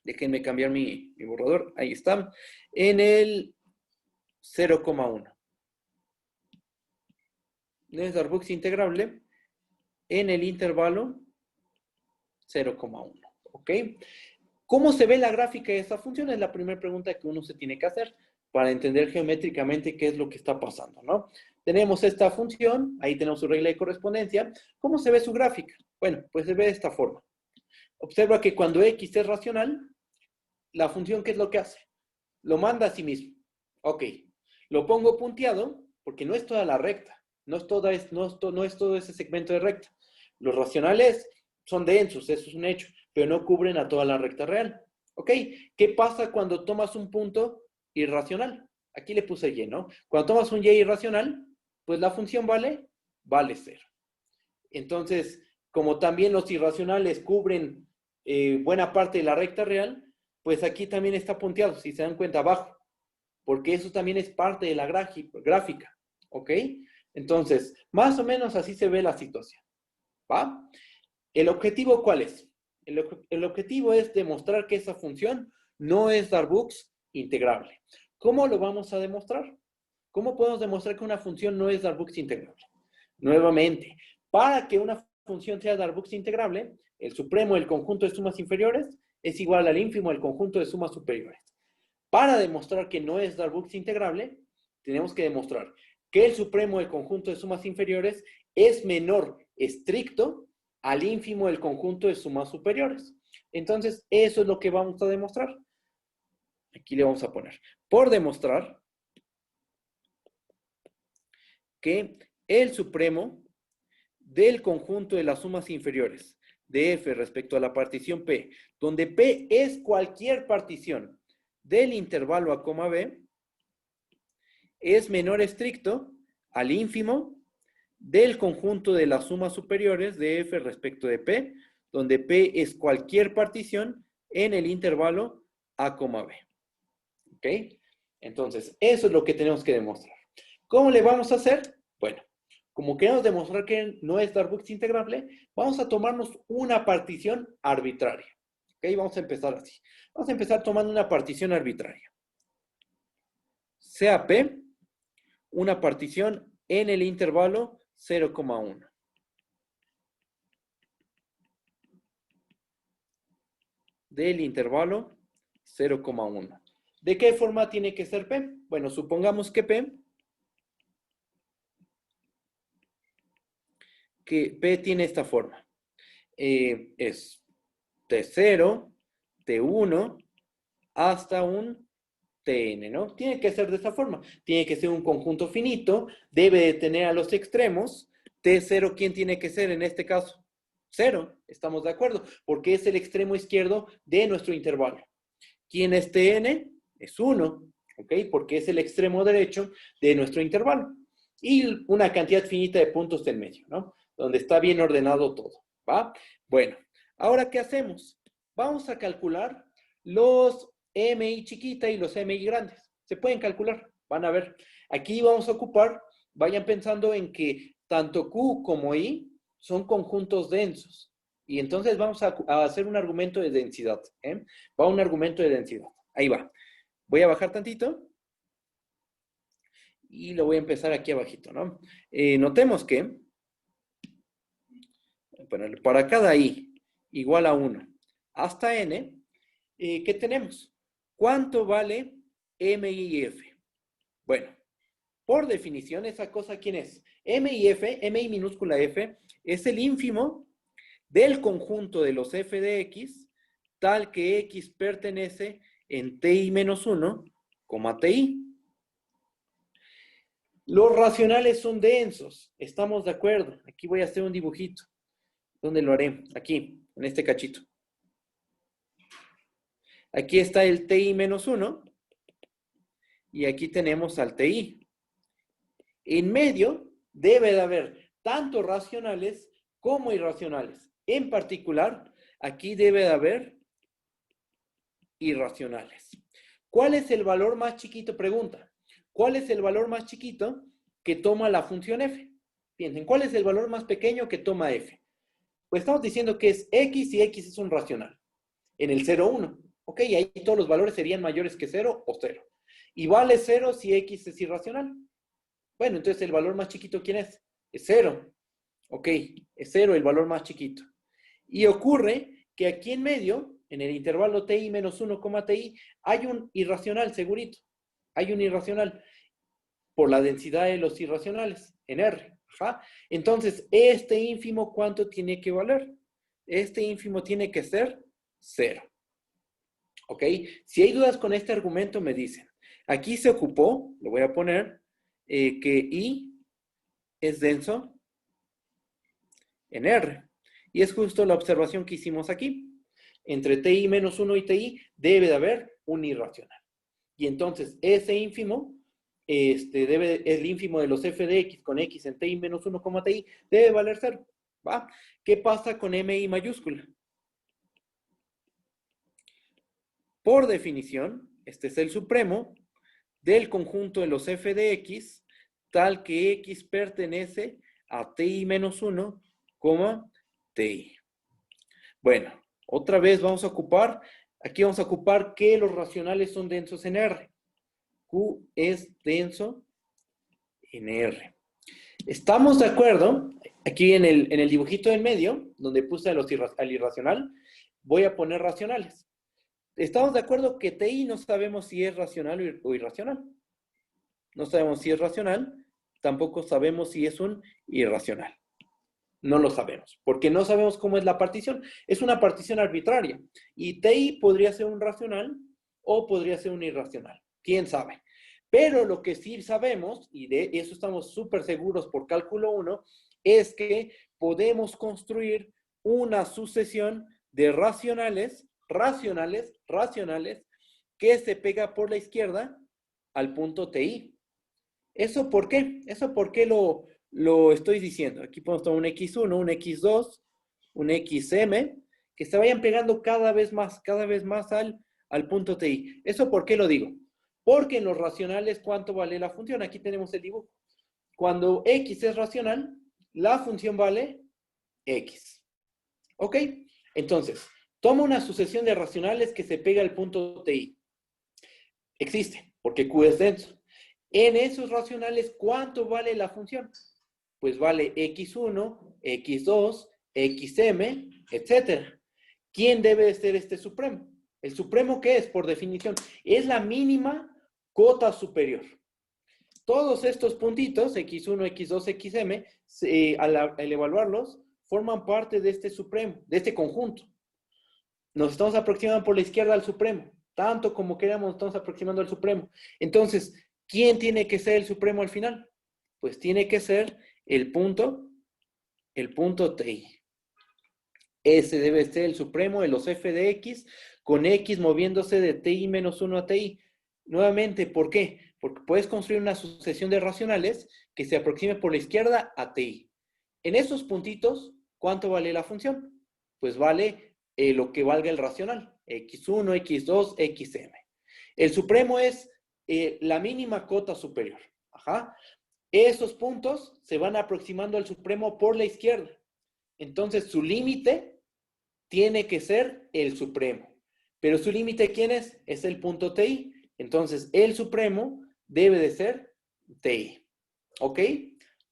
Déjenme cambiar mi borrador. Ahí está. En el 0,1. No es Darboux integrable en el intervalo 0,1. ¿Ok? ¿Cómo se ve la gráfica de esta función? Es la primera pregunta que uno se tiene que hacer para entender geométricamente qué es lo que está pasando, ¿no? Tenemos esta función, ahí tenemos su regla de correspondencia. ¿Cómo se ve su gráfica? Bueno, pues se ve de esta forma. Observa que cuando x es racional, la función, ¿qué es lo que hace? Lo manda a sí mismo. Ok. Lo pongo punteado porque no es toda la recta. No es todo ese segmento de recta. Los racionales son densos, eso es un hecho, pero no cubren a toda la recta real. ¿Ok? ¿Qué pasa cuando tomas un punto irracional? Aquí le puse y, ¿no? Cuando tomas un y irracional, pues la función vale 0. Entonces, como también los irracionales cubren buena parte de la recta real, pues aquí también está punteado, si se dan cuenta, abajo, porque eso también es parte de la gráfica, ¿ok? Entonces, más o menos así se ve la situación, ¿va? ¿El objetivo cuál es? El objetivo es demostrar que esa función no es Darboux integrable. ¿Cómo lo vamos a demostrar? ¿Cómo podemos demostrar que una función no es Darboux integrable? Nuevamente, para que una función sea Darboux integrable, el supremo del conjunto de sumas inferiores es igual al ínfimo del conjunto de sumas superiores. Para demostrar que no es Darboux integrable, tenemos que demostrar que el supremo del conjunto de sumas inferiores es menor estricto al ínfimo del conjunto de sumas superiores. Entonces, eso es lo que vamos a demostrar. Aquí le vamos a poner, por demostrar que el supremo del conjunto de las sumas inferiores de F respecto a la partición P, donde P es cualquier partición del intervalo A, B, es menor estricto al ínfimo del conjunto de las sumas superiores de F respecto de P, donde P es cualquier partición en el intervalo A, B. ¿Ok? Entonces, eso es lo que tenemos que demostrar. ¿Cómo le vamos a hacer? Bueno, como queremos demostrar que no es Darboux integrable, vamos a tomarnos una partición arbitraria. ¿Ok? Vamos a empezar así. Vamos a empezar tomando una partición arbitraria. Sea P una partición en el intervalo 0,1. Del intervalo 0,1. ¿De qué forma tiene que ser P? Bueno, supongamos que P tiene esta forma. Es T0, T1, hasta un Tn, ¿no? Tiene que ser de esta forma. Tiene que ser un conjunto finito, debe de tener a los extremos. T0, ¿quién tiene que ser en este caso? 0, estamos de acuerdo, porque es el extremo izquierdo de nuestro intervalo. ¿Quién es Tn? Es 1, ¿ok? Porque es el extremo derecho de nuestro intervalo. Y una cantidad finita de puntos en medio, ¿no? Donde está bien ordenado todo, ¿va? Bueno, ahora, ¿qué hacemos? Vamos a calcular los MI chiquita y los MI grandes. Se pueden calcular, van a ver. Aquí vamos a ocupar, vayan pensando en que tanto Q como I son conjuntos densos. Y entonces vamos a hacer un argumento de densidad. Va un argumento de densidad. Ahí va. Voy a bajar tantito. Y lo voy a empezar aquí abajito, ¿no? Notemos que, bueno, para cada I igual a 1 hasta N, ¿qué tenemos? ¿Cuánto vale M y F? Bueno, por definición, esa cosa, ¿quién es? M y F, M y minúscula F, es el ínfimo del conjunto de los f de x, tal que x pertenece en ti menos 1, ti. Los racionales son densos, estamos de acuerdo. Aquí voy a hacer un dibujito. ¿Dónde lo haré? Aquí, en este cachito. Aquí está el ti menos 1 y aquí tenemos al ti. En medio debe de haber tanto racionales como irracionales. En particular, aquí debe de haber irracionales. ¿Cuál es el valor más chiquito? Pregunta. ¿Cuál es el valor más chiquito que toma la función f? Piensen, ¿cuál es el valor más pequeño que toma f? Pues estamos diciendo que es x y x es un racional. En el 0, 1. Ok, ahí todos los valores serían mayores que 0 o 0. Y vale 0 si x es irracional. Bueno, entonces el valor más chiquito, ¿quién es? Es 0. Ok, es 0 el valor más chiquito. Y ocurre que aquí en medio, en el intervalo ti menos 1, ti, hay un irracional, segurito. Hay un irracional por la densidad de los irracionales, en R. Ajá. Entonces, este ínfimo, ¿cuánto tiene que valer? Este ínfimo tiene que ser 0. ¿Ok? Si hay dudas con este argumento, me dicen. Aquí se ocupó, lo voy a poner, que I es denso en R. Y es justo la observación que hicimos aquí. Entre ti menos 1 y ti debe de haber un irracional. Y entonces ese ínfimo, el ínfimo de los f de x con x en ti menos 1, ti, debe valer 0. ¿Va? ¿Qué pasa con mi mayúscula? Por definición, este es el supremo del conjunto de los f de x, tal que x pertenece a ti menos 1, ti. Bueno, otra vez vamos a ocupar, aquí vamos a ocupar que los racionales son densos en R. Q es denso en R. ¿Estamos de acuerdo? Aquí en el dibujito del medio, donde puse al irracional, voy a poner racionales. ¿Estamos de acuerdo que TI no sabemos si es racional o irracional? No sabemos si es racional, tampoco sabemos si es un irracional. No lo sabemos, porque no sabemos cómo es la partición. Es una partición arbitraria. Y TI podría ser un racional o podría ser un irracional. ¿Quién sabe? Pero lo que sí sabemos, y de eso estamos súper seguros por cálculo 1, es que podemos construir una sucesión de racionales, que se pega por la izquierda al punto TI. ¿Eso por qué? ¿Eso por qué lo estoy diciendo? Aquí podemos tomar un X1, un X2, un XM, que se vayan pegando cada vez más al punto TI. ¿Eso por qué lo digo? Porque en los racionales, ¿cuánto vale la función? Aquí tenemos el dibujo. Cuando X es racional, la función vale X. ¿Ok? Entonces, toma una sucesión de racionales que se pega al punto TI. Existe, porque Q es denso. En esos racionales, ¿cuánto vale la función? Pues vale x1, x2, xm, etc. ¿Quién debe de ser este supremo? ¿El supremo qué es? Por definición, es la mínima cota superior. Todos estos puntitos, x1, x2, xm, al evaluarlos, forman parte de este supremo, de este conjunto. Nos estamos aproximando por la izquierda al supremo. Tanto como queramos, nos estamos aproximando al supremo. Entonces, ¿quién tiene que ser el supremo al final? Pues tiene que ser el punto TI. Ese debe ser el supremo de los f de x, con x moviéndose de ti menos 1 a ti. Nuevamente, ¿por qué? Porque puedes construir una sucesión de racionales que se aproxime por la izquierda a ti. En esos puntitos, ¿cuánto vale la función? Pues vale lo que valga el racional, x1, x2, xm. El supremo es la mínima cota superior. Ajá. Esos puntos se van aproximando al supremo por la izquierda. Entonces, su límite tiene que ser el supremo. Pero su límite, ¿quién es? Es el punto TI. Entonces, el supremo debe de ser TI. ¿Ok?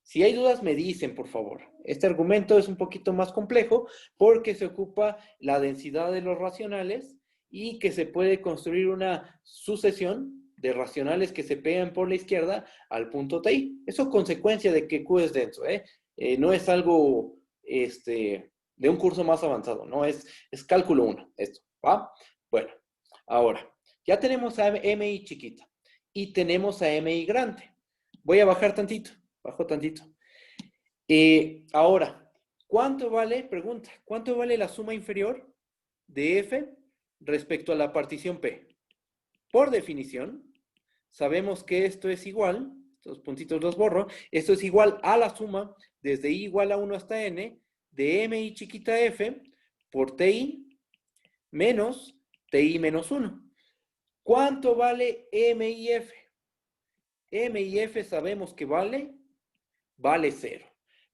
Si hay dudas, me dicen, por favor. Este argumento es un poquito más complejo porque se ocupa la densidad de los racionales y que se puede construir una sucesión de racionales que se pegan por la izquierda al punto TI. Eso es consecuencia de que Q es denso, ¿eh? No es algo de un curso más avanzado, ¿no? Es cálculo 1, esto, ¿va? Bueno, ahora, ya tenemos a MI chiquita y tenemos a MI grande. Voy a bajar tantito, bajo tantito. Ahora, ¿cuánto vale, pregunta, cuánto vale la suma inferior de F respecto a la partición P? Por definición, sabemos que esto es igual, estos puntitos los borro, esto es igual a la suma desde i igual a 1 hasta n de mi chiquita f por ti menos ti menos 1. ¿Cuánto vale m y f? M y f sabemos que vale 0.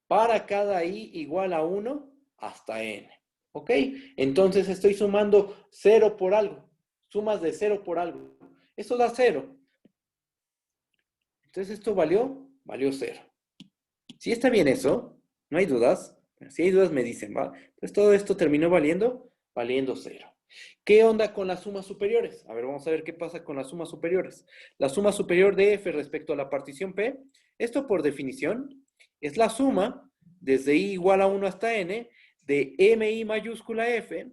Para cada i igual a 1 hasta n. ¿Ok? Entonces estoy sumando 0 por algo. Sumas de 0 por algo. Eso da 0. Entonces esto valió 0. Si está bien eso, no hay dudas. Si hay dudas me dicen, ¿va? Entonces todo esto terminó valiendo 0. ¿Qué onda con las sumas superiores? A ver, vamos a ver qué pasa con las sumas superiores. La suma superior de f respecto a la partición p, esto por definición es la suma desde i igual a 1 hasta n de mi mayúscula f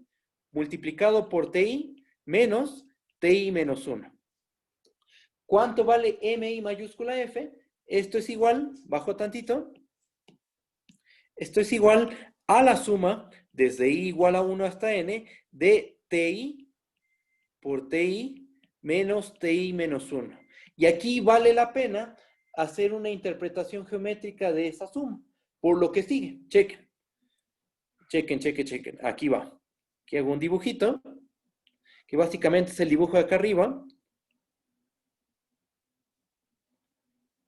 multiplicado por ti menos ti menos 1. ¿Cuánto vale mi mayúscula f? Esto es igual, bajo tantito, esto es igual a la suma desde i igual a 1 hasta n de ti por ti menos ti menos 1. Y aquí vale la pena hacer una interpretación geométrica de esa suma, por lo que sigue. Chequen. Chequen. Aquí va. Aquí hago un dibujito, que básicamente es el dibujo de acá arriba.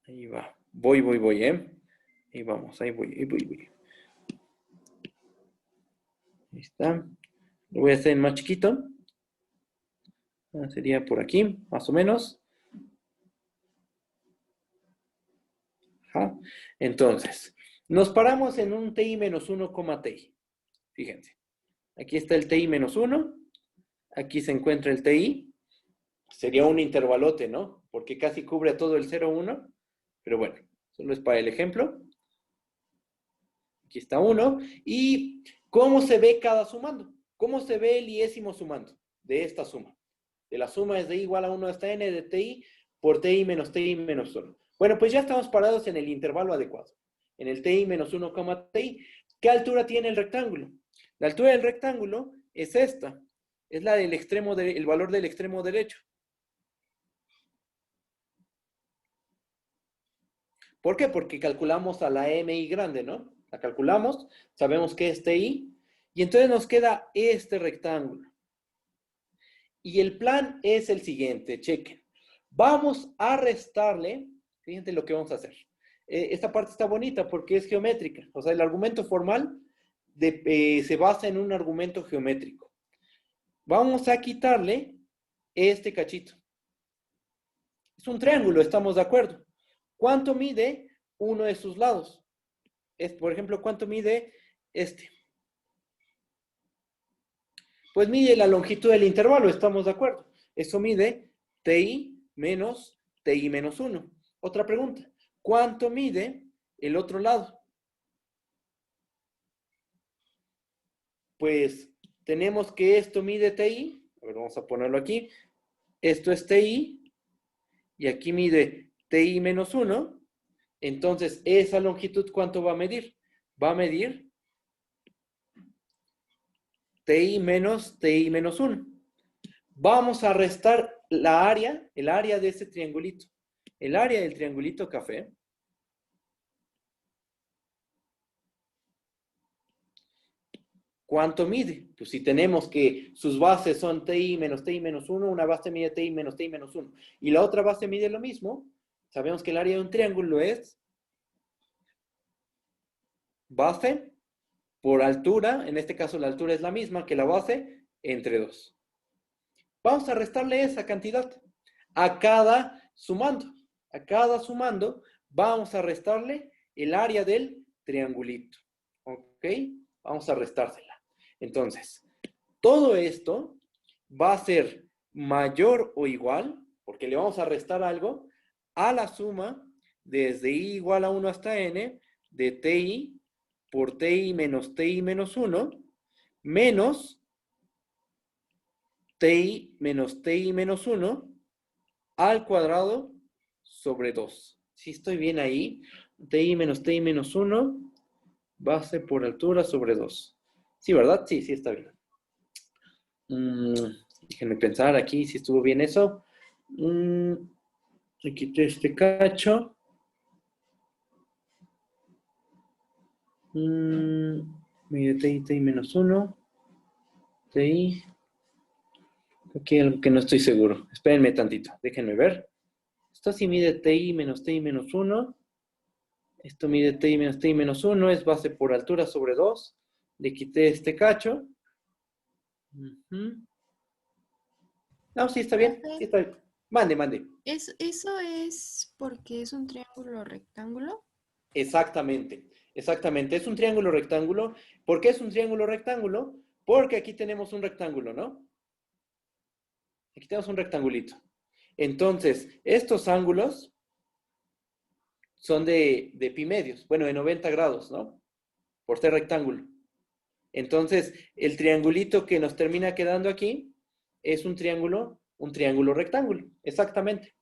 Ahí va. Voy, ¿eh? Ahí vamos, ahí voy. Ahí está. Lo voy a hacer más chiquito. Sería por aquí, más o menos. Ajá. Entonces, nos paramos en un ti menos 1, ti. Fíjense. Aquí está el ti menos 1. Aquí se encuentra el ti. Sería un intervalote, ¿no? Porque casi cubre todo el 0, 1. Pero bueno, solo es para el ejemplo. Aquí está 1. ¿Y cómo se ve cada sumando? ¿Cómo se ve el iésimo sumando de esta suma? De la suma es de i igual a 1 hasta n de ti por ti menos 1. Bueno, pues ya estamos parados en el intervalo adecuado. En el ti menos 1, ti. ¿Qué altura tiene el rectángulo? La altura del rectángulo es esta. Es la del extremo el valor del extremo derecho. ¿Por qué? Porque calculamos a la mi grande, ¿no? La calculamos, sabemos que es ti, y entonces nos queda este rectángulo. Y el plan es el siguiente, chequen. Vamos a restarle, fíjense lo que vamos a hacer. Esta parte está bonita porque es geométrica. O sea, el argumento formal se basa en un argumento geométrico. Vamos a quitarle este cachito. Es un triángulo, estamos de acuerdo. ¿Cuánto mide uno de sus lados? Por ejemplo, ¿cuánto mide este? Pues mide la longitud del intervalo, estamos de acuerdo. Eso mide ti menos 1. Otra pregunta. ¿Cuánto mide el otro lado? Pues tenemos que esto mide ti. A ver, vamos a ponerlo aquí. Esto es ti. Y aquí mide ti menos 1. Entonces, esa longitud, ¿cuánto va a medir? Va a medir TI menos TI menos 1. Vamos a restar la área, el área de ese triangulito. El área del triangulito café. ¿Cuánto mide? Pues si tenemos que sus bases son TI menos 1, una base mide TI menos 1, y la otra base mide lo mismo, sabemos que el área de un triángulo es base por altura, en este caso la altura es la misma que la base, entre 2. Vamos a restarle esa cantidad a cada sumando. A cada sumando vamos a restarle el área del triangulito. ¿Ok? Vamos a restársela. Entonces, todo esto va a ser mayor o igual, porque le vamos a restar algo, a la suma desde i igual a 1 hasta n de ti por ti menos 1 menos ti menos 1 al cuadrado sobre 2. Si estoy bien ahí, ti menos 1 base por altura sobre 2. Sí, ¿verdad? Sí, sí está bien. Déjenme pensar aquí si estuvo bien eso. Le quité este cacho. Mide TI menos 1. TI. Aquí algo que no estoy seguro. Espérenme tantito. Déjenme ver. Esto sí mide TI menos 1. Esto mide TI menos 1. Es base por altura sobre 2. Le quité este cacho. No, sí está bien. Sí Profe, está bien. Mande, mande. ¿eso es porque es un triángulo rectángulo? Exactamente, exactamente. Es un triángulo rectángulo. ¿Por qué es un triángulo rectángulo? Porque aquí tenemos un rectángulo, ¿no? Aquí tenemos un rectangulito. Entonces, estos ángulos son de pi medios, bueno, de 90 grados, ¿no? Por ser rectángulo. Entonces, el triangulito que nos termina quedando aquí es un triángulo rectángulo. Exactamente,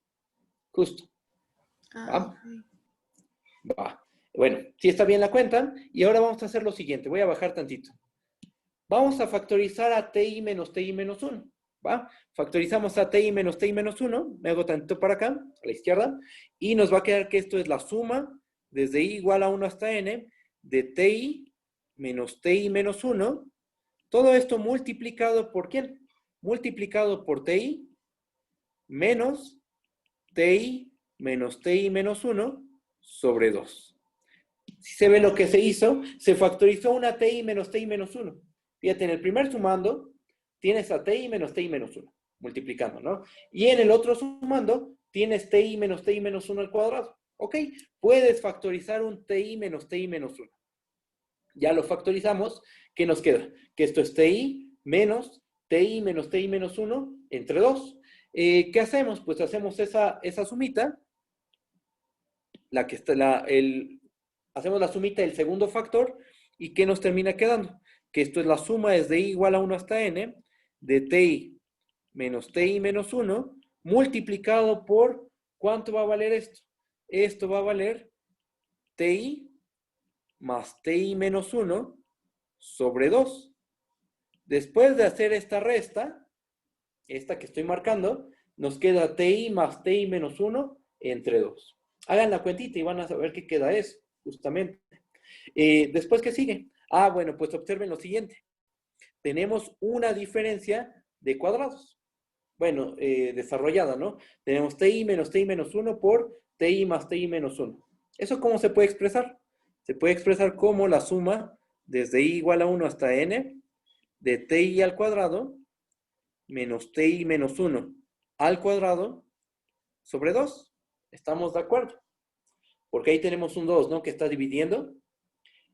justo. Ah, ¿Va? ok. Va. Bueno, si está bien la cuenta. Y ahora vamos a hacer lo siguiente. Voy a bajar tantito. Vamos a factorizar a ti menos 1, ¿va? Factorizamos a ti menos 1, me hago tantito para acá, a la izquierda, y nos va a quedar que esto es la suma desde i igual a 1 hasta n de ti menos 1, todo esto multiplicado por ¿quién? Multiplicado por ti menos ti menos 1 sobre 2. Si se ve lo que se hizo, se factorizó una TI menos 1. Fíjate, en el primer sumando tienes a TI menos 1, multiplicando, ¿no? Y en el otro sumando tienes TI menos 1 al cuadrado. ¿Ok? Puedes factorizar un TI menos 1. Ya lo factorizamos. ¿Qué nos queda? Que esto es TI menos TI menos 1 entre 2. ¿Qué hacemos? Pues hacemos esa sumita, la que está, hacemos la sumita del segundo factor, ¿y qué nos termina quedando? Que esto es la suma desde i igual a 1 hasta n de ti menos 1 multiplicado por, ¿cuánto va a valer esto? Esto va a valer ti más ti menos 1 sobre 2. Después de hacer esta resta, esta que estoy marcando, nos queda ti más ti menos 1 entre 2. Hagan la cuentita y van a saber qué queda eso, justamente. Después, ¿qué sigue? Bueno, pues observen lo siguiente. Tenemos una diferencia de cuadrados. Bueno, desarrollada, ¿no? Tenemos ti menos 1 por ti más ti menos 1. ¿Eso cómo se puede expresar? Se puede expresar como la suma desde i igual a 1 hasta n de ti al cuadrado menos ti menos 1 al cuadrado sobre 2. ¿Estamos de acuerdo? Porque ahí tenemos un 2, ¿no? Que está dividiendo.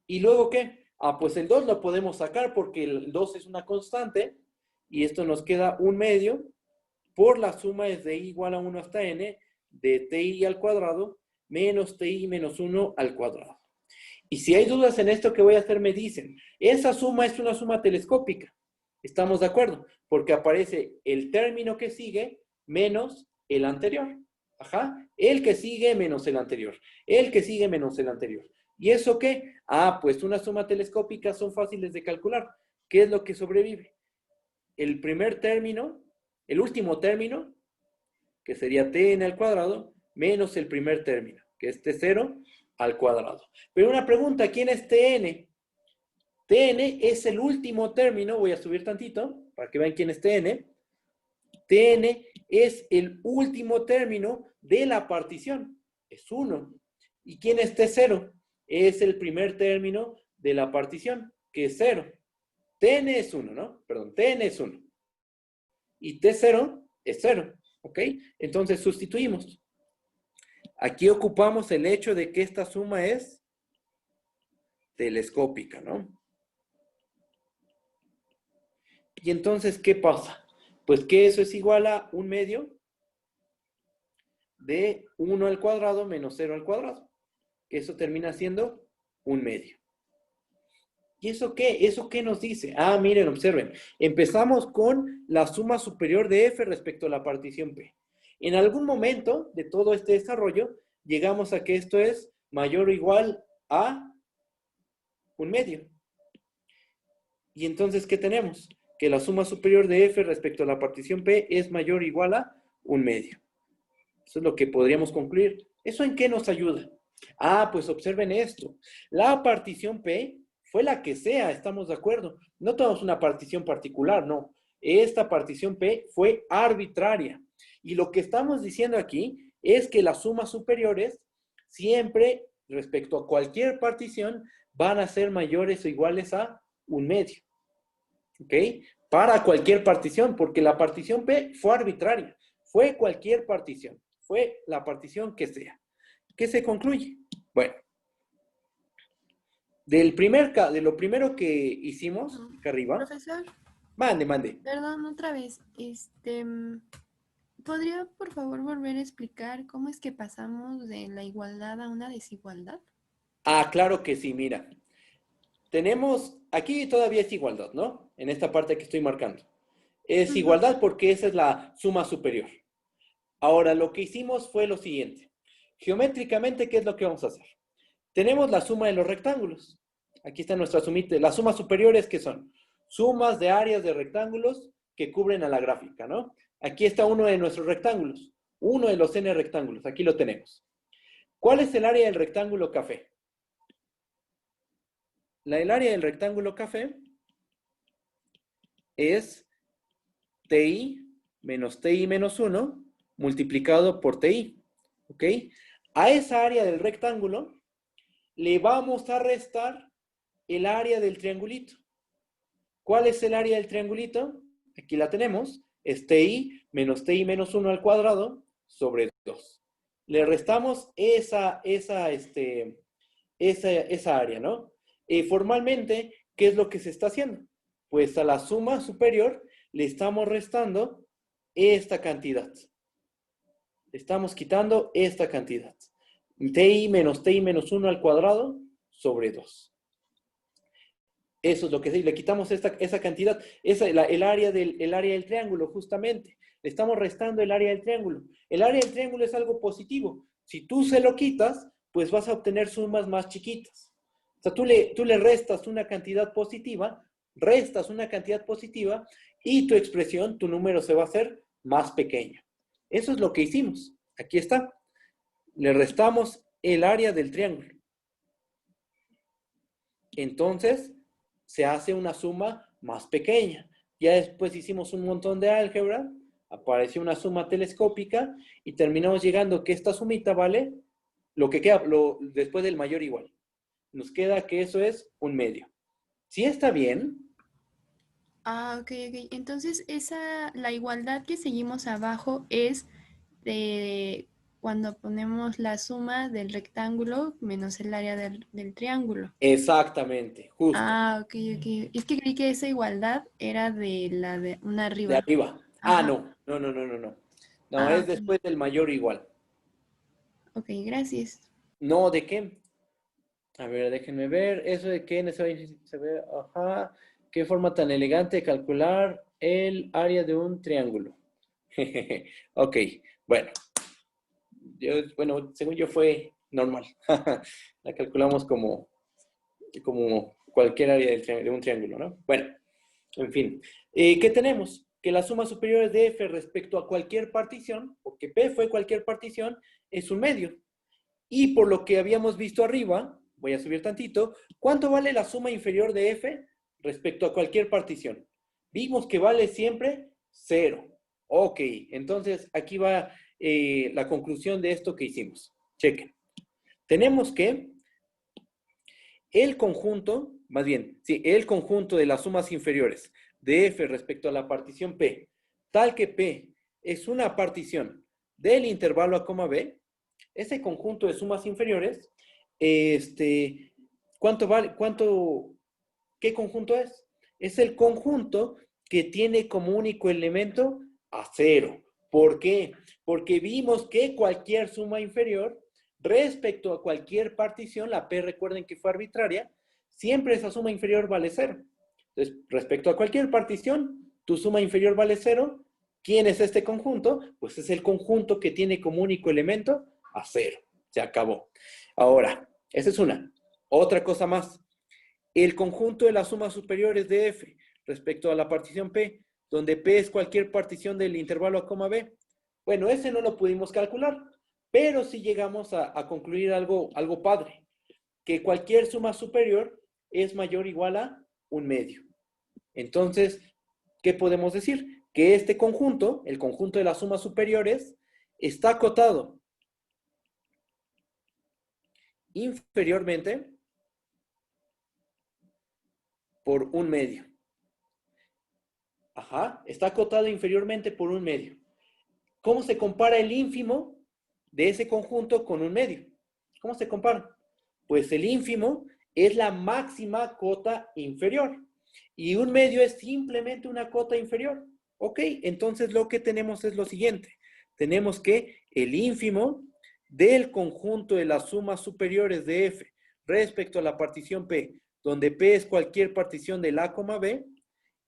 ¿Y luego qué? Pues el 2 lo podemos sacar porque el 2 es una constante y esto nos queda un medio por la suma desde i igual a 1 hasta n de ti al cuadrado menos ti menos 1 al cuadrado. Y si hay dudas en esto que voy a hacer, me dicen, esa suma es una suma telescópica. ¿Estamos de acuerdo? Porque aparece el término que sigue menos el anterior. Ajá. El que sigue menos el anterior. El que sigue menos el anterior. ¿Y eso qué? Pues una suma telescópica son fáciles de calcular. ¿qué es lo que sobrevive? El primer término, el último término, que sería tn al cuadrado, menos el primer término, que es t0 al cuadrado. Pero una pregunta, ¿quién es tn? Tn es el último término, voy a subir tantito para que vean quién es tn. Tn es el último término de la partición, es 1. ¿Y quién es t0? Es el primer término de la partición, que es 0. Tn es 1, ¿no? Perdón, Tn es 1. Y T0 es 0, ¿ok? Entonces sustituimos. Aquí ocupamos el hecho de que esta suma es telescópica, ¿no? Y entonces, ¿qué pasa? Pues que eso es igual a 1/2 de 1 al cuadrado menos 0 al cuadrado. Que eso termina siendo 1/2. ¿Y eso qué? ¿Eso qué nos dice? Ah, miren, observen. Empezamos con la suma superior de f respecto a la partición P. En algún momento de todo este desarrollo, llegamos a que esto es mayor o igual a 1/2. Y entonces, ¿qué tenemos? Que la suma superior de f respecto a la partición P es mayor o igual a 1/2. Eso es lo que podríamos concluir. ¿Eso en qué nos ayuda? Ah, pues observen esto. La partición P fue la que sea, estamos de acuerdo. No tenemos una partición particular, no. Esta partición P fue arbitraria. Y lo que estamos diciendo aquí es que las sumas superiores siempre, respecto a cualquier partición, van a ser mayores o iguales a 1/2. ¿Ok? Para cualquier partición, porque la partición P fue arbitraria. Fue cualquier partición. Fue la partición que sea. ¿Qué se concluye? Bueno, de lo primero que hicimos, acá arriba, Profesor, mande. perdón, otra vez. ¿Podría por favor volver a explicar cómo es que pasamos de la igualdad a una desigualdad? Ah, claro que sí, mira. Tenemos, aquí todavía es igualdad, ¿no? En esta parte que estoy marcando. Es Ujú. igualdad porque esa es la suma superior. Ahora, lo que hicimos fue lo siguiente. Geométricamente, ¿qué es lo que vamos a hacer? Tenemos la suma de los rectángulos. Aquí está nuestra sumita. Las sumas superiores, ¿qué son? Sumas de áreas de rectángulos que cubren a la gráfica, ¿no? Aquí está uno de nuestros rectángulos. Uno de los n rectángulos. Aquí lo tenemos. ¿Cuál es el área del rectángulo café? El área del rectángulo café es TI menos TI menos 1 multiplicado por TI. ¿Ok? A esa área del rectángulo le vamos a restar el área del triangulito. ¿Cuál es el área del triangulito? Aquí la tenemos. Es TI menos 1 al cuadrado sobre 2. Le restamos esa área, ¿no? Formalmente, ¿qué es lo que se está haciendo? Pues a la suma superior le estamos restando esta cantidad. Le estamos quitando esta cantidad. TI menos 1 al cuadrado sobre 2. Eso es lo que sí, le quitamos esa cantidad, el área del triángulo, justamente. Le estamos restando el área del triángulo. El área del triángulo es algo positivo. Si tú se lo quitas, pues vas a obtener sumas más chiquitas. O sea, tú le restas una cantidad positiva y tu expresión, tu número se va a hacer más pequeño. Eso es lo que hicimos. Aquí está. Le restamos el área del triángulo. Entonces, se hace una suma más pequeña. Ya después hicimos un montón de álgebra, apareció una suma telescópica y terminamos llegando que esta sumita vale lo que queda después del mayor igual. Nos queda que eso es 1/2. ¿Sí está bien? Ah, ok. Entonces, la igualdad que seguimos abajo es de cuando ponemos la suma del rectángulo menos el área del triángulo. Exactamente, justo. Ah, ok. Es que creí que esa igualdad era de la de una De arriba. arriba. Ah, Ajá. no. No, Ah, es ok. después del mayor igual. Ok, gracias. No, ¿de qué? A ver, déjenme ver. Eso de que se ve, ajá. Qué forma tan elegante de calcular el área de un triángulo. Ok, bueno. Bueno, según yo fue normal. La calculamos como cualquier área de un triángulo, ¿no? Bueno, En fin, ¿qué tenemos? Que las sumas superiores de F respecto a cualquier partición, porque P fue cualquier partición, es un medio. Y por lo que habíamos visto arriba, voy a subir tantito, ¿cuánto vale la suma inferior de F respecto a cualquier partición? Vimos que vale siempre 0. Ok, entonces aquí va la conclusión de esto que hicimos. Chequen. Tenemos que el conjunto, más bien, sí, el conjunto de las sumas inferiores de F respecto a la partición P, tal que P es una partición del intervalo A, B, ese conjunto de sumas inferiores, ¿cuánto vale? ¿Qué conjunto es? Es el conjunto que tiene como único elemento a 0. ¿Por qué? Porque vimos que cualquier suma inferior respecto a cualquier partición, la P recuerden que fue arbitraria, siempre esa suma inferior vale 0. Entonces, respecto a cualquier partición, tu suma inferior vale 0. ¿Quién es este conjunto? Pues es el conjunto que tiene como único elemento a 0. Se acabó. Ahora, esa es una. Otra cosa más. El conjunto de las sumas superiores de F respecto a la partición P, donde P es cualquier partición del intervalo A, B. Bueno, ese no lo pudimos calcular, pero sí llegamos a concluir algo padre, que cualquier suma superior es mayor o igual a un medio. Entonces, ¿qué podemos decir? Que este conjunto, el conjunto de las sumas superiores, está acotado inferiormente por un medio. Ajá, está acotado inferiormente por un medio. ¿Cómo se compara el ínfimo de ese conjunto con un medio? ¿Cómo se compara? Pues el ínfimo es la máxima cota inferior y un medio es simplemente una cota inferior. Ok, entonces lo que tenemos es lo siguiente. Tenemos que el ínfimo del conjunto de las sumas superiores de F respecto a la partición P, donde P es cualquier partición del A, B,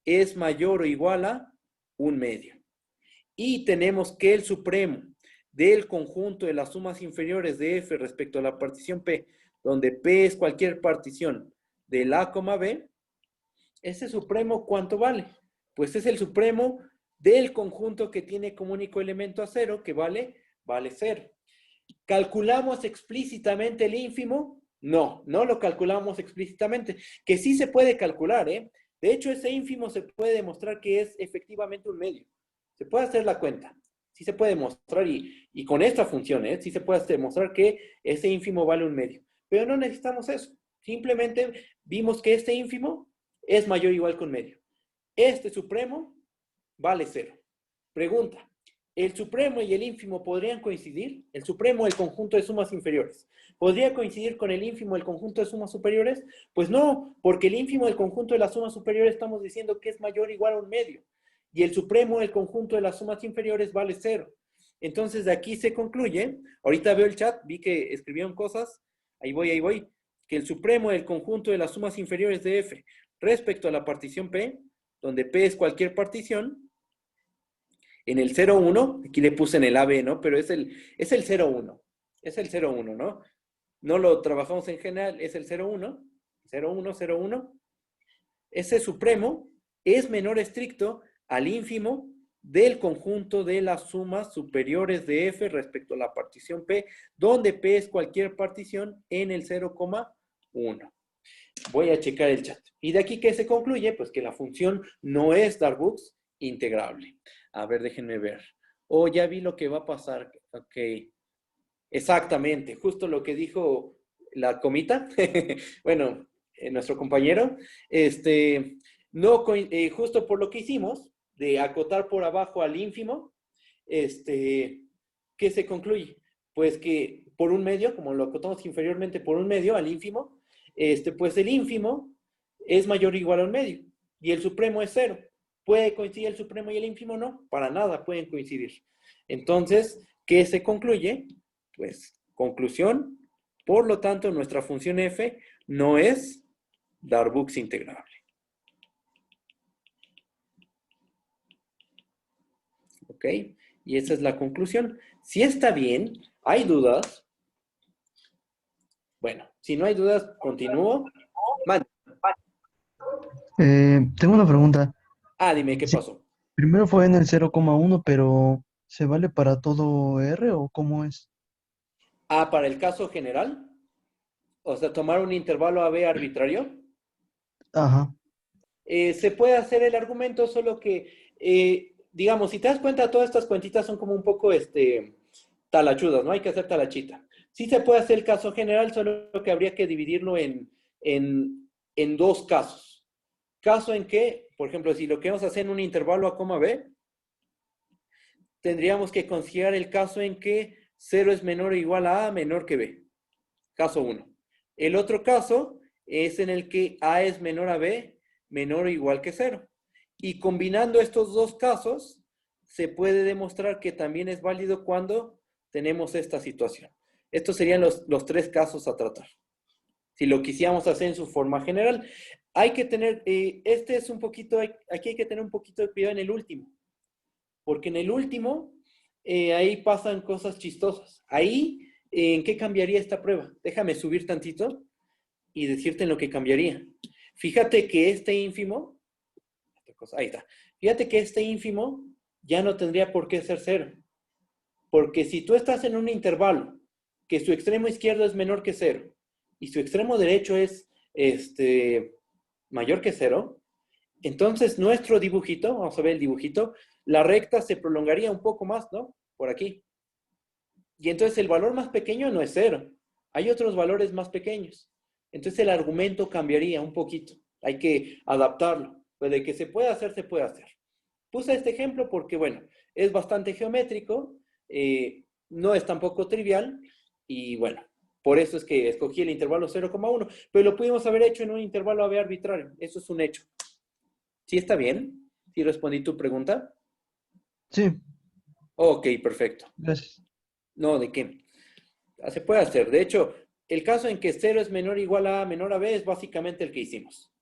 es mayor o igual a un medio. Y tenemos que el supremo del conjunto de las sumas inferiores de F respecto a la partición P, donde P es cualquier partición del A, B, ese supremo, ¿cuánto vale? Pues es el supremo del conjunto que tiene como único elemento a 0, que vale 0. ¿Calculamos explícitamente el ínfimo? No, no lo calculamos explícitamente, que sí se puede calcular, ¿eh? De hecho, ese ínfimo se puede demostrar que es efectivamente un medio. Se puede hacer la cuenta. Sí se puede demostrar y con esta función, ¿eh? Sí se puede demostrar que ese ínfimo vale un medio. Pero no necesitamos eso. Simplemente vimos que este ínfimo es mayor o igual que un medio. Este supremo vale 0. Pregunta. ¿El supremo y el ínfimo podrían coincidir? El supremo, el conjunto de sumas inferiores. ¿Podría coincidir con el ínfimo, el conjunto de sumas superiores? Pues no, porque el ínfimo del conjunto de las sumas superiores estamos diciendo que es mayor o igual a un medio. Y el supremo, el conjunto de las sumas inferiores, vale 0. Entonces, de aquí se concluye, ahorita veo el chat, vi que escribieron cosas, ahí voy, que el supremo del conjunto de las sumas inferiores de F respecto a la partición P, donde P es cualquier partición, en el 0,1, aquí le puse en el AB, ¿no? Pero es el 0,1. Es el 0,1, ¿no? No lo trabajamos en general, es el 0,1. 0,1, 0,1. Ese supremo es menor estricto al ínfimo del conjunto de las sumas superiores de F respecto a la partición P, donde P es cualquier partición en el 0,1. Voy a checar el chat. Y de aquí que se concluye, pues que la función no es Darboux integrable. A ver, déjenme ver. Oh, ya vi lo que va a pasar. Ok. Exactamente, justo lo que dijo la comita. Bueno, nuestro compañero. No, justo por lo que hicimos, de acotar por abajo al ínfimo, ¿qué se concluye? Pues que por un medio, como lo acotamos inferiormente por un medio al ínfimo, pues el ínfimo es mayor o igual a un medio y el supremo es 0. ¿Puede coincidir el supremo y el ínfimo? No, para nada pueden coincidir. Entonces, ¿qué se concluye? Pues, conclusión, por lo tanto, nuestra función f no es Darboux integrable. ¿Ok? Y esa es la conclusión. Si está bien, ¿hay dudas? Bueno, si no hay dudas, continúo. Tengo una pregunta. Ah, dime, ¿qué Sí, pasó? primero fue en el 0,1, pero ¿se vale para todo R o cómo es? Ah, para el caso general, o sea, tomar un intervalo AB arbitrario. Ajá, Se puede hacer el argumento, solo que, digamos, si te das cuenta, todas estas cuentitas son como un poco talachudas, ¿no? Hay que hacer talachita. Sí se puede hacer el caso general, solo que habría que dividirlo en dos casos. Caso en que, por ejemplo, si lo queremos hacer en un intervalo A, B, tendríamos que considerar el caso en que cero es menor o igual a menor que B. Caso uno. El otro caso es en el que A es menor a B, menor o igual que cero. Y combinando estos dos casos, se puede demostrar que también es válido cuando tenemos esta situación. Estos serían los tres casos a tratar. Si lo quisiéramos hacer en su forma general, hay que tener, este es un poquito, aquí hay que tener un poquito de cuidado en el último, porque en el último, ahí pasan cosas chistosas. Ahí, ¿en qué cambiaría esta prueba? Déjame subir tantito y decirte en lo que cambiaría. Fíjate que este ínfimo, ahí está, fíjate que este ínfimo ya no tendría por qué ser cero, porque si tú estás en un intervalo que su extremo izquierdo es menor que cero y su extremo derecho es mayor que cero, entonces nuestro dibujito, vamos a ver el dibujito, la recta se prolongaría un poco más, ¿no? Por aquí. Y entonces el valor más pequeño no es cero. Hay otros valores más pequeños. Entonces el argumento cambiaría un poquito. Hay que adaptarlo. Pero de que se puede hacer, se puede hacer. Puse este ejemplo porque, bueno, es bastante geométrico, no es tampoco trivial, y bueno, por eso es que escogí el intervalo 0,1, pero lo pudimos haber hecho en un intervalo AB arbitrario. Eso es un hecho. ¿Sí está bien? ¿Sí respondí tu pregunta? sí, Ok, perfecto. gracias. No, ¿de qué? Se puede hacer. De hecho, el caso en que cero es menor o igual a menor a b es básicamente el que hicimos.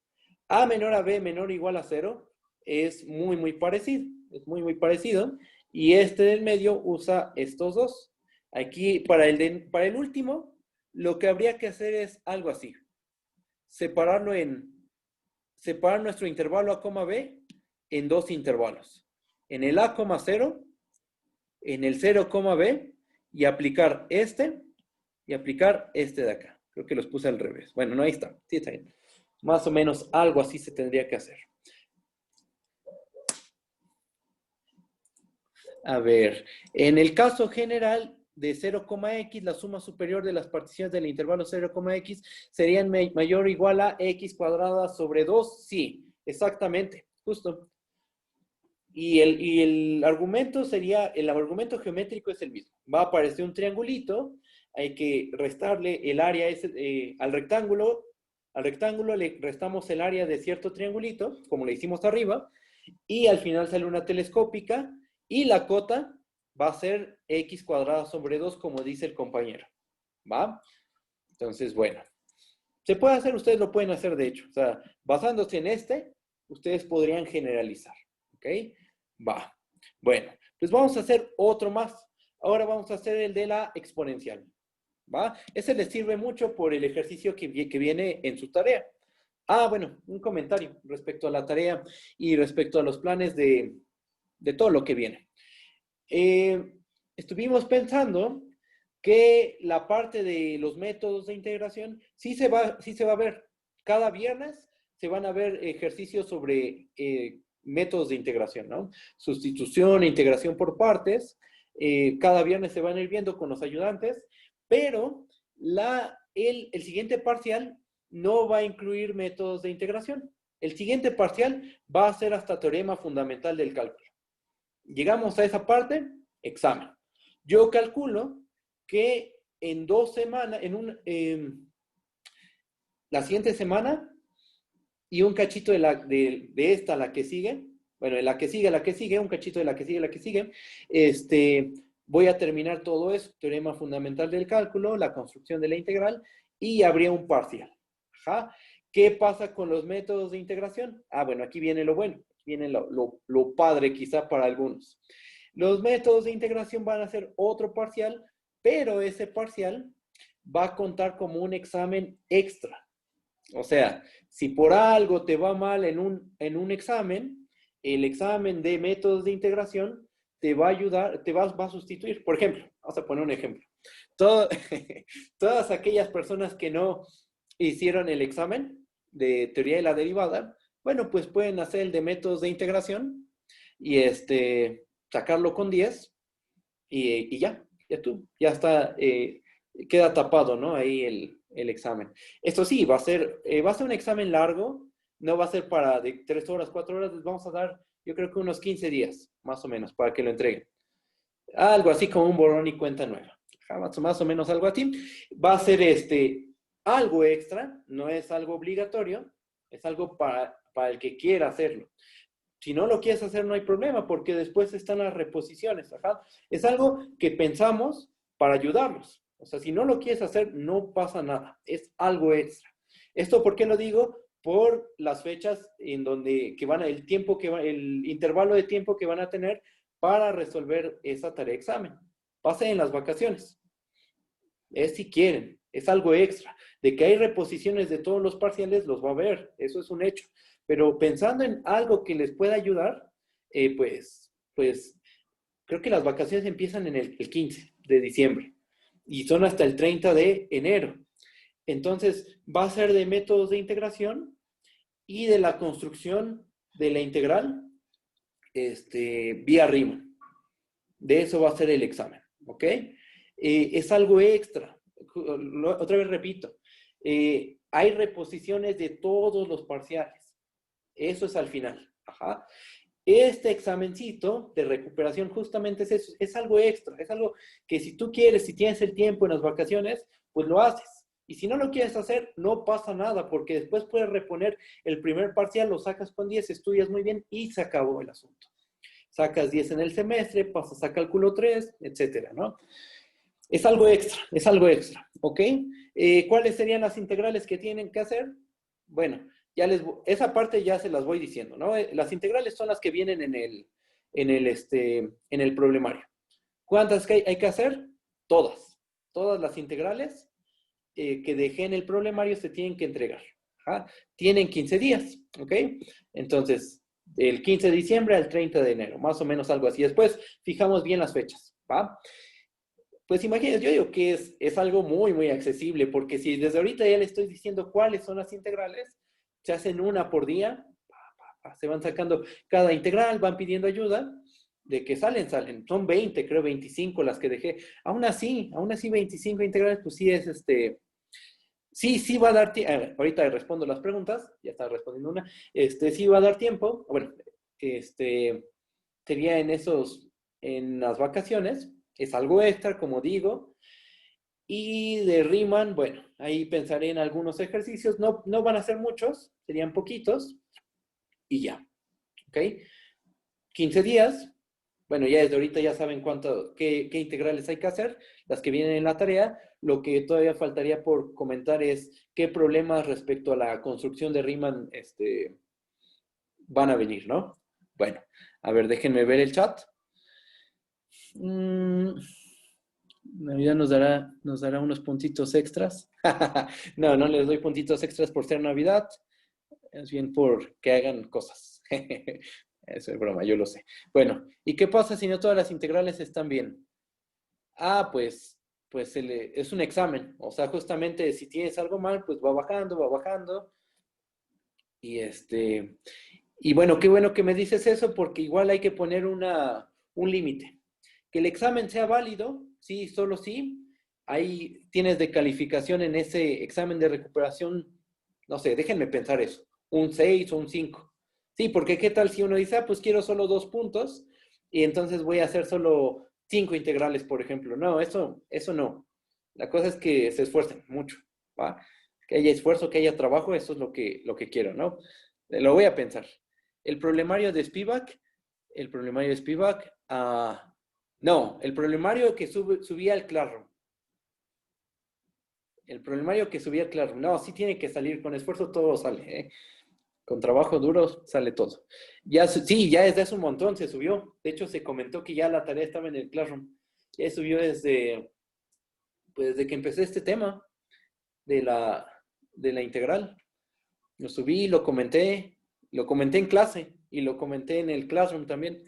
A menor a b menor o igual a cero es muy, muy parecido. Es muy, muy parecido. Y este del medio usa estos dos. Aquí, para el último, lo que habría que hacer es algo así. Separarlo separar nuestro intervalo A, B en dos intervalos. En el A, cero, en el 0, B y aplicar y aplicar este de acá. Creo que los puse al revés. Bueno, no, ahí está. Sí, está bien. Más o menos algo así se tendría que hacer. A ver, en el caso general de 0,x, la suma superior de las particiones del intervalo 0,x serían mayor o igual a x cuadrada sobre 2. Sí, exactamente, justo. Y el argumento sería, el argumento geométrico es el mismo. Va a aparecer un triangulito, hay que restarle el área al rectángulo le restamos el área de cierto triangulito, como le hicimos arriba, y al final sale una telescópica, y la cota va a ser x cuadrada sobre 2, como dice el compañero. ¿Va? Entonces, bueno, se puede hacer, ustedes lo pueden hacer de hecho. O sea, basándose en ustedes podrían generalizar. ¿Ok? Va. Bueno, pues vamos a hacer otro más. Ahora vamos a hacer el de la exponencial. ¿Va? Ese les sirve mucho por el ejercicio que viene en su tarea. Ah, bueno, un comentario respecto a la tarea y respecto a los planes de todo lo que viene. Estuvimos pensando que la parte de los métodos de integración sí se va a ver. Cada viernes se van a ver ejercicios sobre métodos de integración, ¿no? Sustitución, integración por partes. Cada viernes se van a ir viendo con los ayudantes, pero el siguiente parcial no va a incluir métodos de integración. El siguiente parcial va a ser hasta teorema fundamental del cálculo. Llegamos a esa parte, examen. Yo calculo que en 2 semanas, la siguiente semana y un cachito de esta, la que sigue, bueno, de la que sigue, un cachito de la que sigue, voy a terminar todo eso, teorema fundamental del cálculo, la construcción de la integral, y habría un parcial. Ajá. ¿Qué pasa con los métodos de integración? Ah, bueno, aquí viene lo bueno, aquí viene lo padre quizá para algunos. Los métodos de integración van a ser otro parcial, pero ese parcial va a contar como un examen extra. O sea, si por algo te va mal en un examen, el examen de métodos de integración te va a ayudar, va a sustituir. Por ejemplo, vamos a poner un ejemplo. Todas aquellas personas que no hicieron el examen de teoría de la derivada, bueno, pues pueden hacer el de métodos de integración y sacarlo con 10 y ya está, queda tapado, ¿no? Ahí el examen. Esto sí, va a ser un examen largo, no va a ser para de 3 horas, 4 horas, les vamos a dar, yo creo que unos 15 días, más o menos, para que lo entreguen. Algo así como un borrón y cuenta nueva. Más o menos algo así. Va a ser algo extra, no es algo obligatorio, es algo para el que quiera hacerlo. Si no lo quieres hacer, no hay problema, porque después están las reposiciones. Ajá. Es algo que pensamos para ayudarlos. O sea, si no lo quieres hacer, no pasa nada. Es algo extra. ¿Esto por qué lo digo? Por las fechas en donde el intervalo de tiempo que van a tener para resolver esa tarea de examen. Pase en las vacaciones. Es si quieren. Es algo extra. De que hay reposiciones de todos los parciales, los va a ver. Eso es un hecho. Pero pensando en algo que les pueda ayudar, pues creo que las vacaciones empiezan en el 15 de diciembre y son hasta el 30 de enero. Entonces, va a ser de métodos de integración y de la construcción de la integral vía Riemann. De eso va a ser el examen, ¿ok? Es algo extra. Otra vez repito, hay reposiciones de todos los parciales. Eso es al final. Ajá. Este examencito de recuperación justamente es eso, es algo extra, es algo que si tú quieres, si tienes el tiempo en las vacaciones, pues lo haces. Y si no lo quieres hacer, no pasa nada, porque después puedes reponer el primer parcial, lo sacas con 10, estudias muy bien y se acabó el asunto. Sacas 10 en el semestre, pasas a cálculo 3, etcétera, ¿no? Es algo extra, ¿ok? ¿Cuáles serían las integrales que tienen que hacer? Bueno, esa parte ya se las voy diciendo, ¿no? Las integrales son las que vienen en el problemario. ¿Cuántas hay que hacer? Todas. Todas las integrales que dejé en el problemario se tienen que entregar. ¿Ah? Tienen 15 días, ¿ok? Entonces, del 15 de diciembre al 30 de enero, más o menos algo así. Después, fijamos bien las fechas, ¿va? Pues imagínense, yo digo que es algo muy, muy accesible, porque si desde ahorita ya le estoy diciendo cuáles son las integrales, se hacen una por día, se van sacando cada integral, van pidiendo ayuda, de que salen. Son 20, creo 25 las que dejé. Aún así 25 integrales, pues sí es sí va a dar tiempo. Ahorita respondo las preguntas, ya estaba respondiendo una. Sí va a dar tiempo. Bueno, sería en las vacaciones. Es algo extra, como digo. Y de Riemann, bueno, ahí pensaré en algunos ejercicios. No van a ser muchos, serían poquitos. Y ya, ¿ok? 15 días. Bueno, ya desde ahorita ya saben qué integrales hay que hacer, las que vienen en la tarea. Lo que todavía faltaría por comentar es qué problemas respecto a la construcción de Riemann van a venir, ¿no? Bueno, a ver, déjenme ver el chat. Navidad nos dará unos puntitos extras. No les doy puntitos extras por ser Navidad. Es bien por que hagan cosas. Eso es broma, yo lo sé. Bueno, ¿y qué pasa si no todas las integrales están bien? Pues es un examen. O sea, justamente si tienes algo mal, pues va bajando. Y bueno, qué bueno que me dices eso, porque igual hay que poner un límite. Que el examen sea válido, sí, solo sí. Ahí tienes de calificación en ese examen de recuperación, no sé, déjenme pensar eso, un 6 o un 5. Sí, porque qué tal si uno dice, pues quiero solo 2 puntos y entonces voy a hacer solo 5 integrales, por ejemplo. No, eso no. La cosa es que se esfuercen mucho, ¿va? Que haya esfuerzo, que haya trabajo, eso es lo que quiero, ¿no? Lo voy a pensar. El problemario de Spivak, no, el problemario que subía al Classroom. El problemario que subía al Classroom. No, sí tiene que salir, con esfuerzo todo sale, ¿eh? Con trabajo duro sale todo. Sí, ya desde hace un montón se subió. De hecho, se comentó que ya la tarea estaba en el Classroom. Ya subió desde que empecé este tema de la integral. Lo subí, lo comenté en clase. y lo comenté en el Classroom también.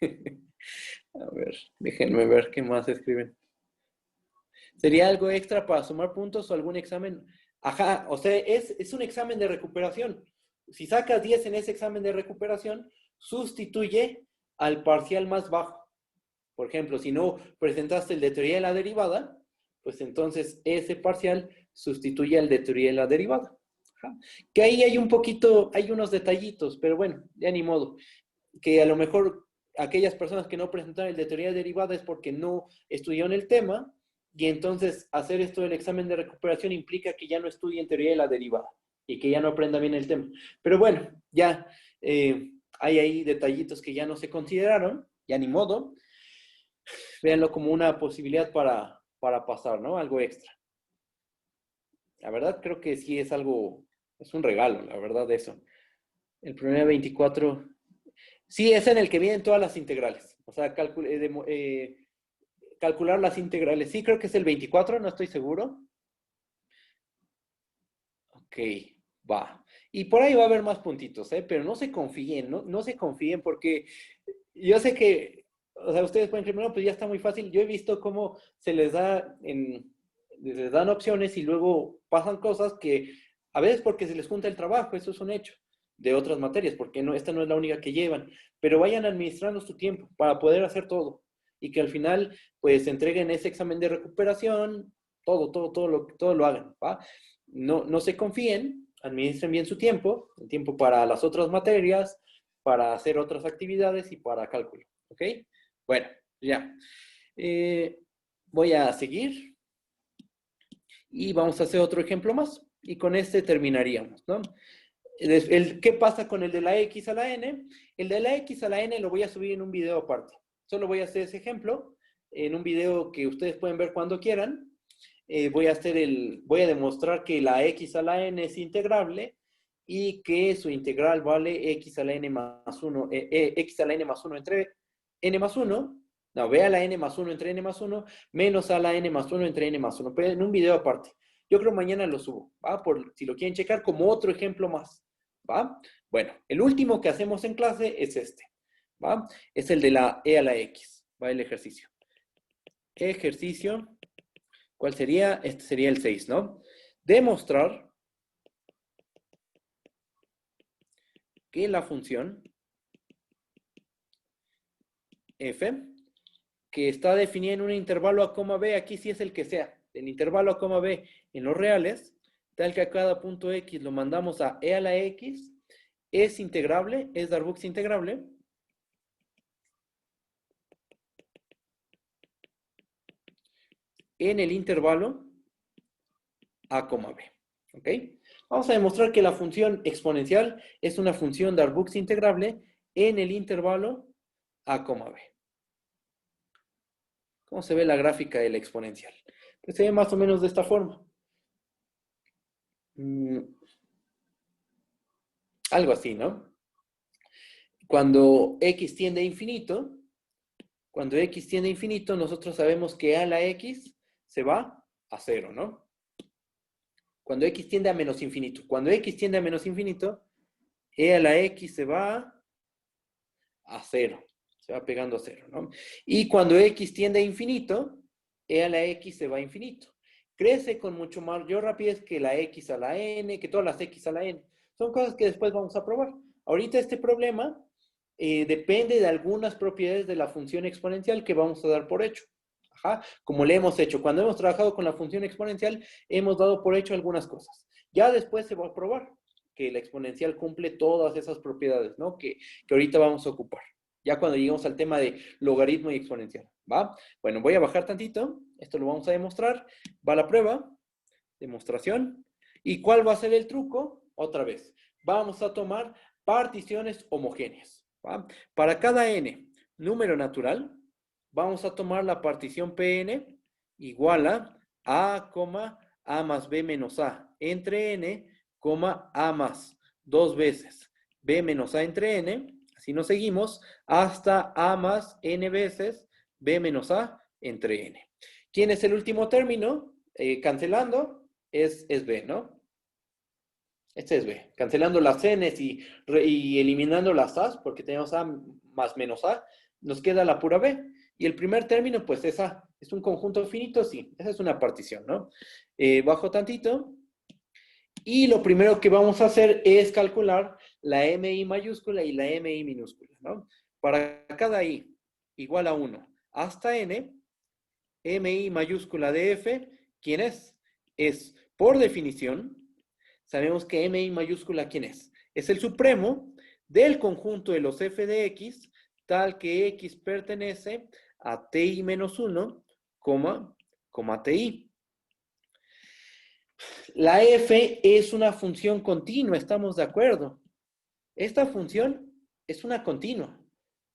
A ver, déjenme ver qué más escriben. ¿Sería algo extra para sumar puntos o algún examen? Ajá, o sea, es un examen de recuperación. Si sacas 10 en ese examen de recuperación, sustituye al parcial más bajo. Por ejemplo, si no presentaste el de teoría de la derivada, pues entonces ese parcial sustituye al de teoría de la derivada. Ajá. Que ahí hay un poquito, hay unos detallitos, pero bueno, ya ni modo. Que a lo mejor aquellas personas que no presentaron el de teoría derivada es porque no estudiaron el tema, y entonces hacer esto del examen de recuperación implica que ya no estudien teoría de la derivada y que ya no aprendan bien el tema. Pero bueno, ya hay ahí detallitos que ya no se consideraron, ya ni modo. Véanlo como una posibilidad para pasar, ¿no? Algo extra. La verdad creo que sí es algo, es un regalo, la verdad, eso. El problema 24... Sí, es en el que vienen todas las integrales. O sea, calcular las integrales. Sí, creo que es el 24, no estoy seguro. Ok, va. Y por ahí va a haber más puntitos, ¿eh? Pero no se confíen, no se confíen porque yo sé que, o sea, ustedes pueden decir, no, pues ya está muy fácil. Yo he visto cómo se les les dan opciones y luego pasan cosas que a veces porque se les junta el trabajo, eso es un hecho, de otras materias, porque no, esta no es la única que llevan, pero vayan administrando su tiempo para poder hacer todo y que al final, pues, entreguen ese examen de recuperación, todo lo hagan, ¿va? No se confíen, administren bien su tiempo, el tiempo para las otras materias, para hacer otras actividades y para cálculo, ¿ok? Bueno, ya. Voy a seguir y vamos a hacer otro ejemplo más y con este terminaríamos, ¿no? ¿Qué pasa con el de la X a la N? El de la X a la N lo voy a subir en un video aparte. Solo voy a hacer ese ejemplo en un video que ustedes pueden ver cuando quieran. Voy a demostrar que la X a la N es integrable y que su integral vale X a la N más 1, X a la N más 1 entre N más 1, no, B a la N más 1 entre N más 1, menos a la N más 1 entre N más 1, pero en un video aparte. Yo creo mañana lo subo, ¿va? Por si lo quieren checar como otro ejemplo más, ¿va? Bueno, el último que hacemos en clase es este, ¿va? Es el de la E a la X, ¿va? El ejercicio. Ejercicio, ¿cuál sería? Este sería el 6, ¿no? Demostrar que la función f, que está definida en un intervalo a coma b, aquí sí es el que sea, el intervalo a coma b en los reales, tal que a cada punto x lo mandamos a e a la x, es integrable, es Darboux integrable, en el intervalo a coma b, ¿ok? Vamos a demostrar que la función exponencial es una función Darboux integrable en el intervalo a coma b. ¿Cómo se ve la gráfica de la exponencial? Pues se ve más o menos de esta forma. Algo así, ¿no? Cuando x tiende a infinito, nosotros sabemos que a la x se va a 0, ¿no? Cuando x tiende a menos infinito. Cuando x tiende a menos infinito, e a la x se va a 0. Se va pegando a 0, ¿no? Y cuando x tiende a infinito, e a la x se va a infinito. Crece con mucho mayor rapidez que la x a la n, que todas las x a la n. Son cosas que después vamos a probar. Ahorita este problema depende de algunas propiedades de la función exponencial que vamos a dar por hecho. Ajá, como le hemos hecho. Cuando hemos trabajado con la función exponencial, hemos dado por hecho algunas cosas. Ya después se va a probar que la exponencial cumple todas esas propiedades, ¿no? Que ahorita vamos a ocupar. Ya cuando lleguemos al tema de logaritmo y exponencial, ¿va? Bueno, voy a bajar tantito. Esto lo vamos a demostrar. Va la prueba. Demostración. ¿Y cuál va a ser el truco? Otra vez. Vamos a tomar particiones homogéneas, ¿va? Para cada n número natural, vamos a tomar la partición Pn igual a, a más b menos a entre n, a más 2 veces b menos a entre n, así nos seguimos, hasta a más n veces b menos a entre n. ¿Quién es el último término? Cancelando, es b, ¿no? Este es B. Cancelando las N's y eliminando las A's, porque tenemos A más menos A, nos queda la pura B. Y el primer término, pues es A. ¿Es un conjunto finito? Sí. Esa es una partición, ¿no? Bajo tantito. Y lo primero que vamos a hacer es calcular la MI mayúscula y la MI minúscula, ¿no? Para cada I igual a 1 hasta N, MI mayúscula de F, ¿quién es? Es, por definición, sabemos que MI mayúscula, ¿quién es? Es el supremo del conjunto de los F de X, tal que X pertenece a TI menos 1, TI. La F es una función continua, ¿estamos de acuerdo? Esta función es una continua.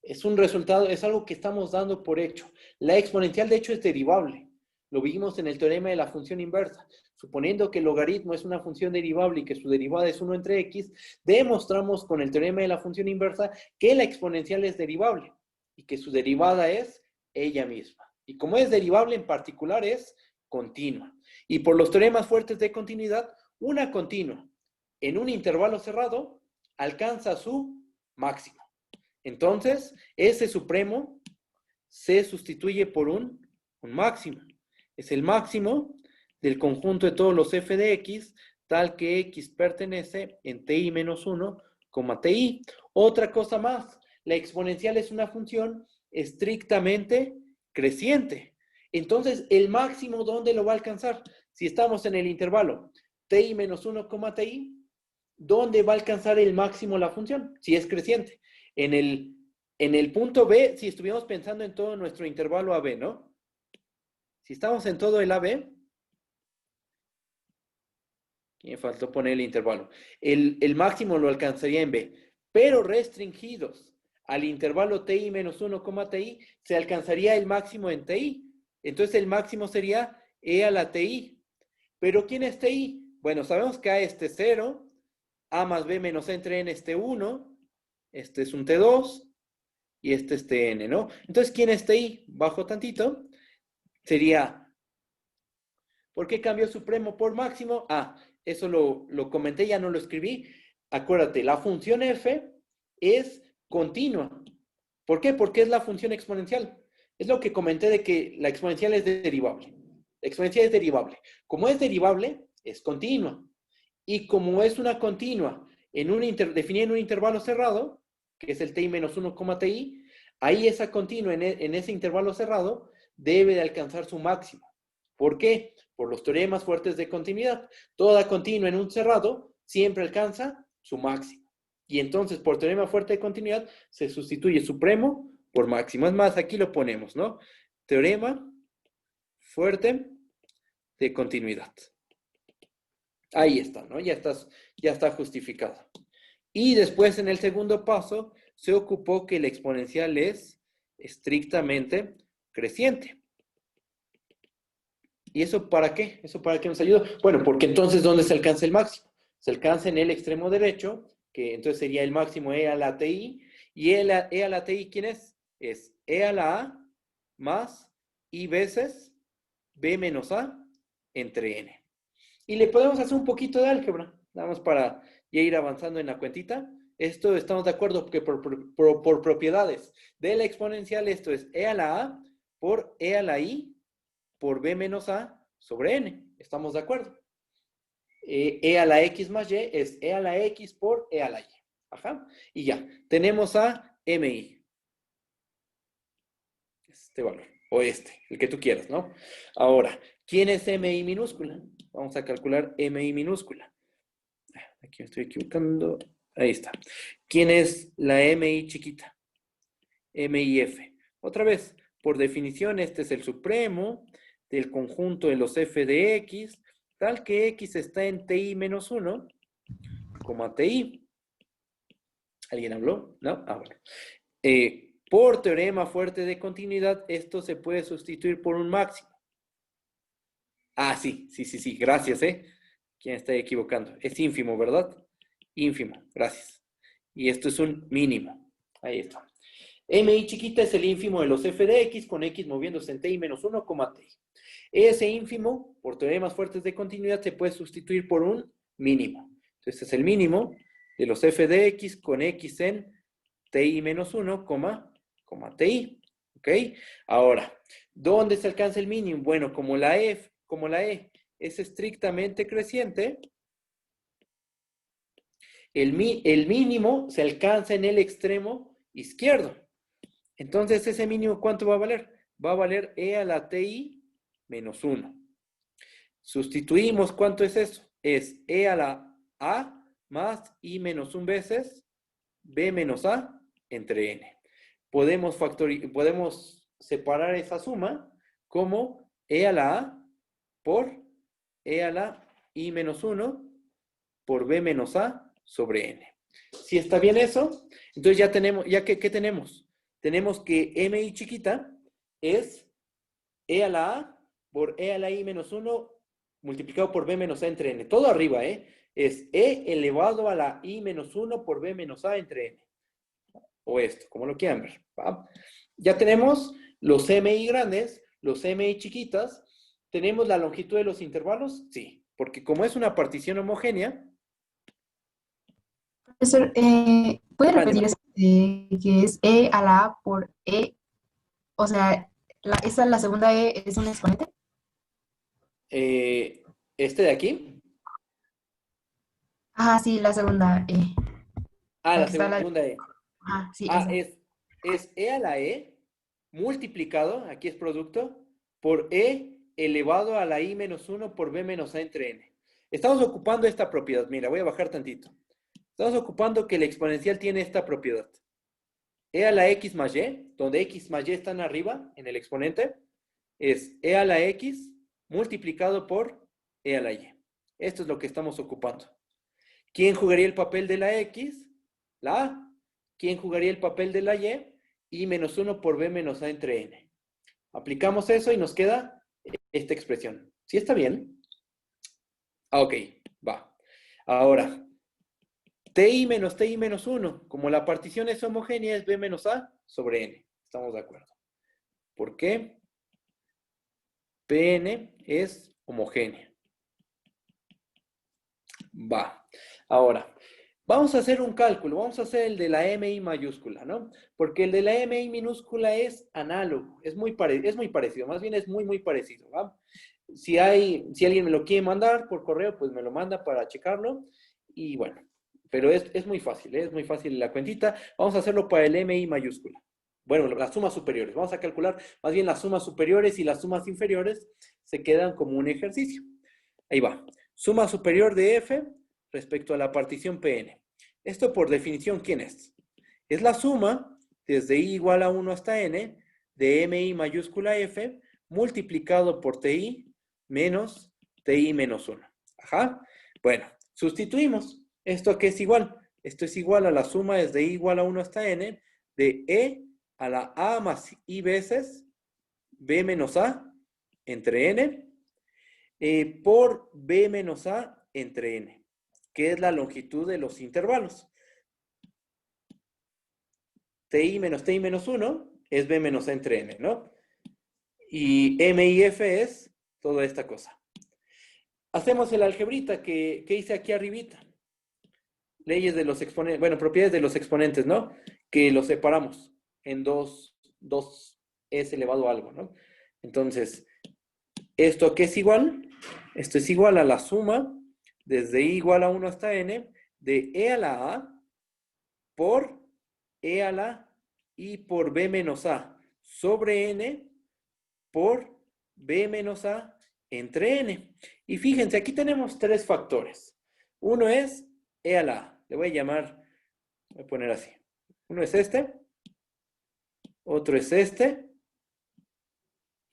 Es un resultado, es algo que estamos dando por hecho. La exponencial, de hecho, es derivable. Lo vimos en el teorema de la función inversa. Suponiendo que el logaritmo es una función derivable y que su derivada es 1 entre x, demostramos con el teorema de la función inversa que la exponencial es derivable y que su derivada es ella misma. Y como es derivable, en particular es continua. Y por los teoremas fuertes de continuidad, una continua en un intervalo cerrado alcanza su máximo. Entonces, ese supremo se sustituye por un máximo. Es el máximo del conjunto de todos los f de x, tal que x pertenece en ti menos 1, ti. Otra cosa más, la exponencial es una función estrictamente creciente. Entonces, el máximo, ¿dónde lo va a alcanzar? Si estamos en el intervalo ti menos 1, ti, ¿dónde va a alcanzar el máximo la función? Si es creciente. En el punto B, si estuviéramos pensando en todo nuestro intervalo AB, ¿no? Si estamos en todo el AB, me faltó poner el intervalo. El máximo lo alcanzaría en B, pero restringidos al intervalo TI menos 1, TI, se alcanzaría el máximo en TI. Entonces el máximo sería E a la TI. ¿Pero quién es TI? Bueno, sabemos que A es T0, A más B menos E entre N es T1, este es un T2 y este es Tn, ¿no? Entonces, ¿quién es TI? Bajo tantito, sería, ¿por qué cambió supremo por máximo? Ah, eso lo comenté, ya no lo escribí. Acuérdate, la función f es continua. ¿Por qué? Porque es la función exponencial. Es lo que comenté de que la exponencial es derivable. La exponencial es derivable. Como es derivable, es continua. Y como es una continua definida en un intervalo cerrado, que es el ti menos 1, ti, ahí esa continua en ese intervalo cerrado debe de alcanzar su máximo. ¿Por qué? Por los teoremas fuertes de continuidad. Toda continua en un cerrado siempre alcanza su máximo. Y entonces, por teorema fuerte de continuidad, se sustituye supremo por máximo. Es más, aquí lo ponemos, ¿no? Teorema fuerte de continuidad. Ahí está, ¿no? Ya está justificado. Y después, en el segundo paso, se ocupó que la exponencial es estrictamente creciente. ¿Y eso para qué? ¿Eso para qué nos ayuda? Bueno, porque entonces, ¿dónde se alcanza el máximo? Se alcanza en el extremo derecho, que entonces sería el máximo E a la TI. ¿Y E a la TI quién es? Es E a la A más I veces B menos A entre N. Y le podemos hacer un poquito de álgebra, nada más para ya ir avanzando en la cuentita. Esto estamos de acuerdo que por propiedades de la exponencial, esto es E a la A por E a la I por B menos A sobre N. ¿Estamos de acuerdo? E a la X más Y es E a la X por E a la Y. Ajá. Y ya, tenemos a MI. Este valor, o el que tú quieras, ¿no? Ahora, ¿quién es MI minúscula? Vamos a calcular MI minúscula. Aquí me estoy equivocando. Ahí está. ¿Quién es la MI chiquita? MIF. Otra vez, por definición, este es el supremo del conjunto de los f de x, tal que x está en ti menos 1, ti. ¿Alguien habló? ¿No? Ah, bueno. Por teorema fuerte de continuidad, esto se puede sustituir por un máximo. Ah, sí. Gracias, ¿Quién está equivocando? Es ínfimo, ¿verdad? Ínfimo, gracias. Y esto es un mínimo. Ahí está. MI chiquita es el ínfimo de los f de x con x moviéndose en ti menos 1, ti. Ese ínfimo, por teoremas fuertes de continuidad, se puede sustituir por un mínimo. Este es el mínimo de los f de x con x en ti menos 1, ti. ¿Ok? Ahora, ¿dónde se alcanza el mínimo? Bueno, como la E es estrictamente creciente, el mínimo se alcanza en el extremo izquierdo. Entonces, ese mínimo, ¿cuánto va a valer? Va a valer e a la ti menos 1. Sustituimos, ¿cuánto es eso? Es e a la a más i menos 1 veces b menos a entre n. Podemos separar esa suma como e a la a por e a la i menos 1 por b menos a sobre n. Si está bien eso, entonces ya tenemos, ¿qué tenemos? Tenemos que mi chiquita es e a la a por e a la i menos 1 multiplicado por b menos a entre n. Todo arriba, es e elevado a la i menos 1 por b menos a entre n. O esto, como lo quieran ver. ¿Va? Ya tenemos los mi grandes, los mi chiquitas. ¿Tenemos la longitud de los intervalos? Sí, porque como es una partición homogénea. Profesor, ¿puede Mande, repetir mande. eso? Que es e a la a por e, o sea, la segunda e es un exponente. Este de aquí. Ajá, sí, la segunda e. Ah, La la que está a la... segunda E. Ajá, sí, Ah, esa. es E a la E multiplicado, aquí es producto, por E elevado a la I menos 1 por B menos A entre N. Estamos ocupando esta propiedad. Mira, voy a bajar tantito. Estamos ocupando que el exponencial tiene esta propiedad. E a la X más Y, donde X más Y están arriba en el exponente, es E a la X multiplicado por E a la Y. Esto es lo que estamos ocupando. ¿Quién jugaría el papel de la X? La A. ¿Quién jugaría el papel de la Y? I menos 1 por B menos A entre N. Aplicamos eso y nos queda esta expresión. ¿Sí está bien? Ah, ok, va. Ahora, ti menos 1. Como la partición es homogénea, es B menos A sobre N. Estamos de acuerdo. ¿Por qué? Pn es homogénea. Va. Ahora, vamos a hacer un cálculo. Vamos a hacer el de la MI mayúscula, ¿no? Porque el de la MI minúscula es análogo. Es muy parecido. Más bien es muy parecido, ¿va? Si alguien me lo quiere mandar por correo, pues me lo manda para checarlo. Y bueno, pero es muy fácil, ¿eh? Es muy fácil la cuentita. Vamos a hacerlo para el MI mayúscula. Bueno, las sumas superiores. Vamos a calcular más bien las sumas superiores y las sumas inferiores se quedan como un ejercicio. Ahí va. Suma superior de F respecto a la partición Pn. Esto por definición, ¿quién es? Es la suma desde i igual a 1 hasta n de mi mayúscula F multiplicado por ti menos ti menos 1. Ajá. Bueno, sustituimos. ¿Esto qué es igual? Esto es igual a la suma desde i igual a 1 hasta n de e a la a más i veces b menos a entre n por b menos a entre n, que es la longitud de los intervalos. ti menos 1 es b menos a entre n, ¿no? Y m y f es toda esta cosa. Hacemos el algebrita que hice aquí arribita. Leyes de los exponentes, bueno, propiedades de los exponentes, ¿no? Que los separamos en dos es elevado a algo, ¿no? Entonces, ¿esto qué es igual? Esto es igual a la suma desde i igual a 1 hasta n de e a la a por e a la i por b menos a sobre n por b menos a entre n. Y fíjense, aquí tenemos tres factores. Uno es e a la a. Le voy a llamar, voy a poner así. Uno es este, otro es este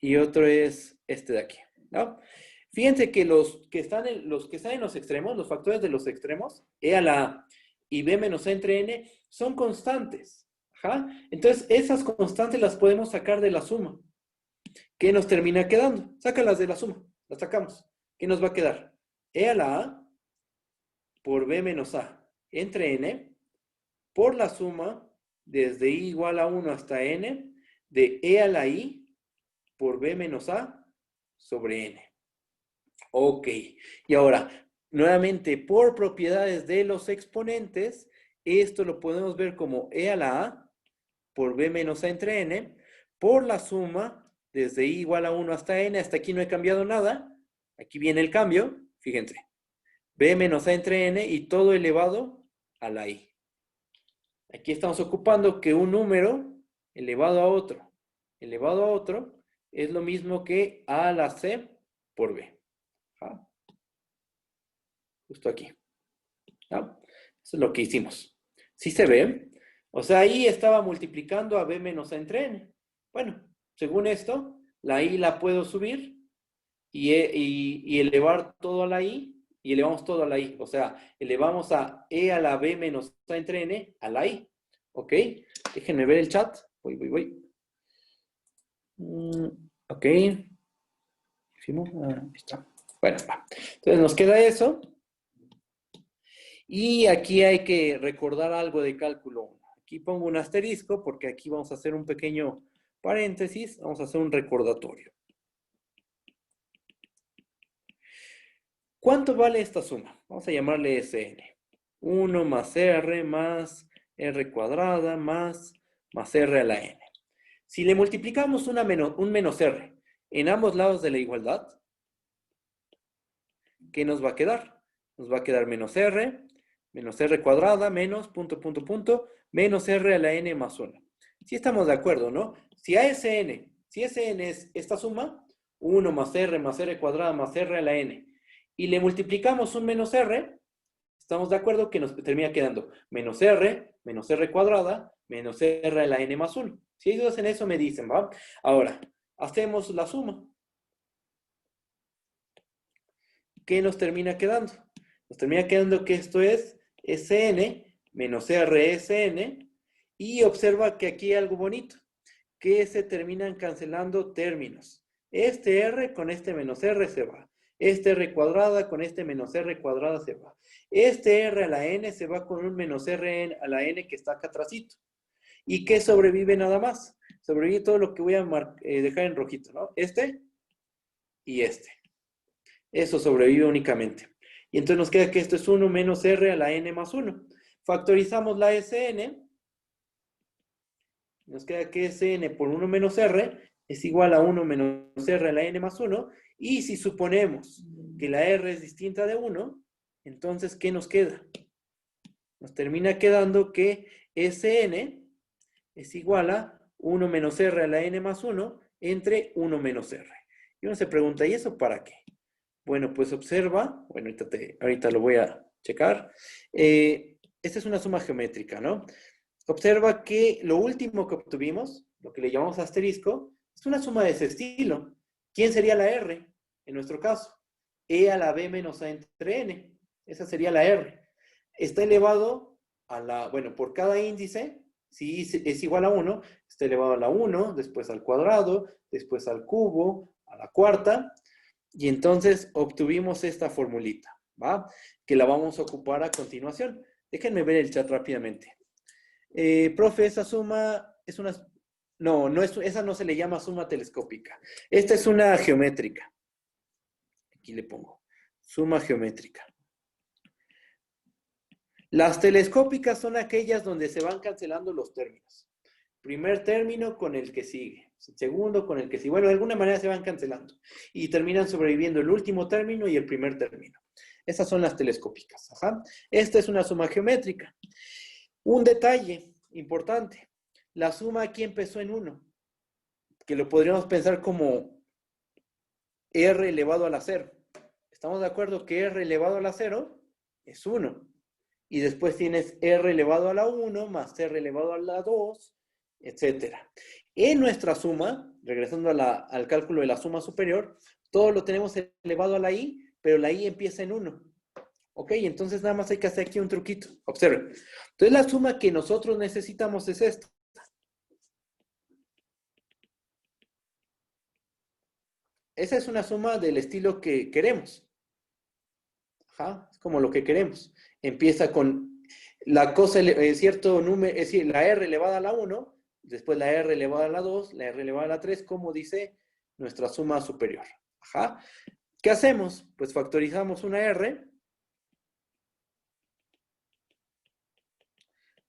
y otro es este de aquí, ¿no? Fíjense que los que están en los extremos, los factores de los extremos, e a la a y b menos a entre n, son constantes. Ajá. Entonces, esas constantes las podemos sacar de la suma. ¿Qué nos termina quedando? Sácalas de la suma, las sacamos. ¿Qué nos va a quedar? E a la a por b menos a entre n por la suma desde i igual a 1 hasta n de e a la i por b menos a sobre n. Ok, y ahora, nuevamente, por propiedades de los exponentes, esto lo podemos ver como e a la a por b menos a entre n, por la suma desde i igual a 1 hasta n, hasta aquí no he cambiado nada, aquí viene el cambio, fíjense, b menos a entre n y todo elevado a la i. Aquí estamos ocupando que un número elevado a otro es lo mismo que a la c por b. ¿Ah? Justo aquí. ¿Ah? Eso es lo que hicimos. ¿Sí se ve? O sea, ahí estaba multiplicando a b menos a entre n. Bueno, según esto, la i la puedo subir y elevar todo a la i, y elevamos todo a la i. O sea, elevamos a e a la b menos a entre n a la i. ¿Ok? Déjenme ver el chat. Voy. Ok. ¿Hicimos? Ahí está. Bueno, va. Entonces nos queda eso. Y aquí hay que recordar algo de cálculo 1. Aquí pongo un asterisco porque aquí vamos a hacer un pequeño paréntesis. Vamos a hacer un recordatorio. ¿Cuánto vale esta suma? Vamos a llamarle Sn. 1 más r cuadrada más r a la n. Si le multiplicamos un menos r en ambos lados de la igualdad, ¿qué nos va a quedar? Nos va a quedar menos r cuadrada menos menos r a la n más 1. Si estamos de acuerdo, ¿no? Si Sn es esta suma, 1 más r cuadrada más r a la n, y le multiplicamos un menos r, estamos de acuerdo que nos termina quedando menos r cuadrada, menos r a la n más 1. Si hay dudas en eso, me dicen, ¿va? Ahora, hacemos la suma. ¿Qué nos termina quedando? Nos termina quedando que esto es Sn menos RSN, y observa que aquí hay algo bonito, que se terminan cancelando términos. Este r con este menos r se va. Este r cuadrada con este menos r cuadrada se va. Este r a la n se va con un menos r a la n que está acá atrásito. ¿Y qué sobrevive nada más? Sobrevive todo lo que voy a dejar en rojito, ¿no? Este y este. Eso sobrevive únicamente. Y entonces nos queda que esto es 1 menos r a la n más 1. Factorizamos la Sn. Nos queda que Sn por 1 menos r es igual a 1 menos r a la n más 1. Y si suponemos que la r es distinta de 1, entonces, ¿qué nos queda? Nos termina quedando que Sn es igual a 1 menos r a la n más 1 entre 1 menos r. Y uno se pregunta, ¿y eso para qué? Bueno, pues observa, bueno, ahorita lo voy a checar. Esta es una suma geométrica, ¿no? Observa que lo último que obtuvimos, lo que le llamamos asterisco, es una suma de ese estilo. ¿Quién sería la R en nuestro caso? E a la b menos a entre n. Esa sería la R. Está elevado a la, bueno, por cada índice, si es igual a 1, está elevado a la 1, después al cuadrado, después al cubo, a la cuarta, y entonces obtuvimos esta formulita, ¿va? Que la vamos a ocupar a continuación. Déjenme ver el chat rápidamente. Profe, esa suma es una... No, esa no se le llama suma telescópica. Esta es una geométrica. Aquí le pongo. Suma geométrica. Las telescópicas son aquellas donde se van cancelando los términos. Primer término con el que sigue. Segundo con el que sigue. Bueno, de alguna manera se van cancelando. Y terminan sobreviviendo el último término y el primer término. Esas son las telescópicas. Ajá. Esta es una suma geométrica. Un detalle importante. La suma aquí empezó en 1. Que lo podríamos pensar como r elevado a la 0. ¿Estamos de acuerdo que r elevado a la 0 es 1? Y después tienes r elevado a la 1 más r elevado a la 2, etc. En nuestra suma, regresando al cálculo de la suma superior, todo lo tenemos elevado a la i, pero la i empieza en 1. ¿Ok? Entonces nada más hay que hacer aquí un truquito. Observen. Entonces la suma que nosotros necesitamos es esta. Esa es una suma del estilo que queremos. Ajá, es como lo que queremos. Empieza con la cosa, cierto número, es decir, la r elevada a la 1, después la r elevada a la 2, la r elevada a la 3, como dice nuestra suma superior. Ajá. ¿Qué hacemos? Pues factorizamos una r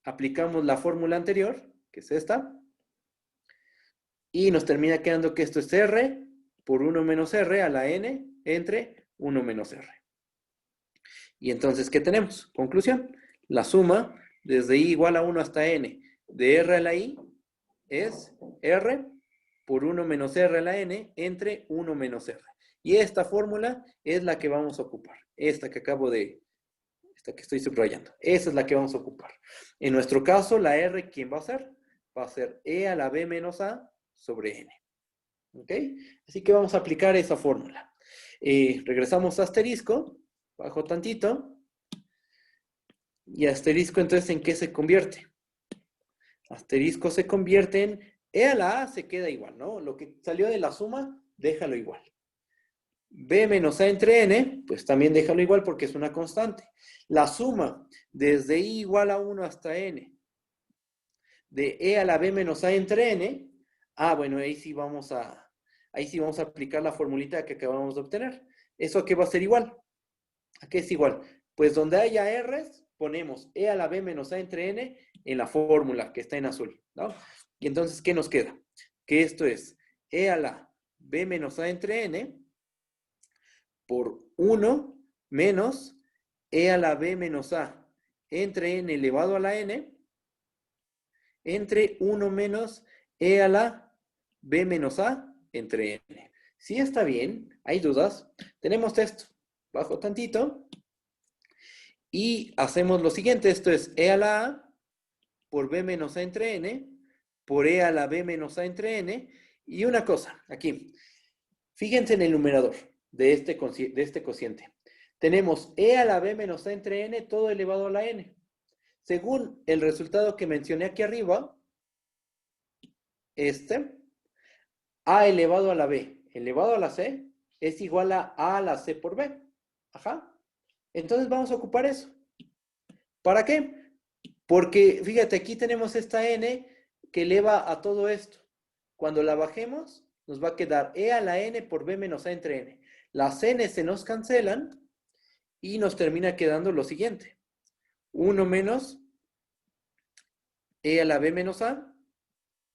aplicamos la fórmula anterior, que es esta, y nos termina quedando que esto es R por 1 menos R a la N entre 1 menos R. Y entonces, ¿qué tenemos? Conclusión. La suma desde I igual a 1 hasta N de R a la I es R por 1 menos R a la N entre 1 menos R. Y esta fórmula es la que vamos a ocupar. Esta que estoy subrayando. Esa es la que vamos a ocupar. En nuestro caso, la R, ¿quién va a ser? Va a ser E a la B menos A sobre N. ¿Ok? Así que vamos a aplicar esa fórmula. Regresamos a asterisco. Bajo tantito. Y asterisco, entonces, ¿en qué se convierte? Asterisco se convierte en E a la A se queda igual, ¿no? Lo que salió de la suma, déjalo igual. B menos A entre N, pues también déjalo igual porque es una constante. La suma desde I igual a 1 hasta N de E a la B menos A entre N, bueno, ahí sí vamos a aplicar la formulita que acabamos de obtener. ¿Eso a qué va a ser igual? ¿A qué es igual? Pues donde haya R's, ponemos E a la B menos A entre N en la fórmula que está en azul, ¿no? Y entonces, ¿qué nos queda? Que esto es E a la B menos A entre N por 1 menos E a la B menos A entre N elevado a la N entre 1 menos E a la B menos A entre N. Si está bien, ¿hay dudas? Tenemos esto. Bajo tantito. Y hacemos lo siguiente. Esto es E a la A por B menos A entre N por E a la B menos A entre N. Y una cosa, aquí. Fíjense en el numerador de este cociente. Tenemos E a la B menos A entre N todo elevado a la N. Según el resultado que mencioné aquí arriba, A elevado a la B elevado a la C es igual a la C por B. Ajá. Entonces vamos a ocupar eso. ¿Para qué? Porque, fíjate, aquí tenemos esta N que eleva a todo esto. Cuando la bajemos, nos va a quedar E a la N por B menos A entre N. Las N se nos cancelan y nos termina quedando lo siguiente. 1 menos E a la B menos A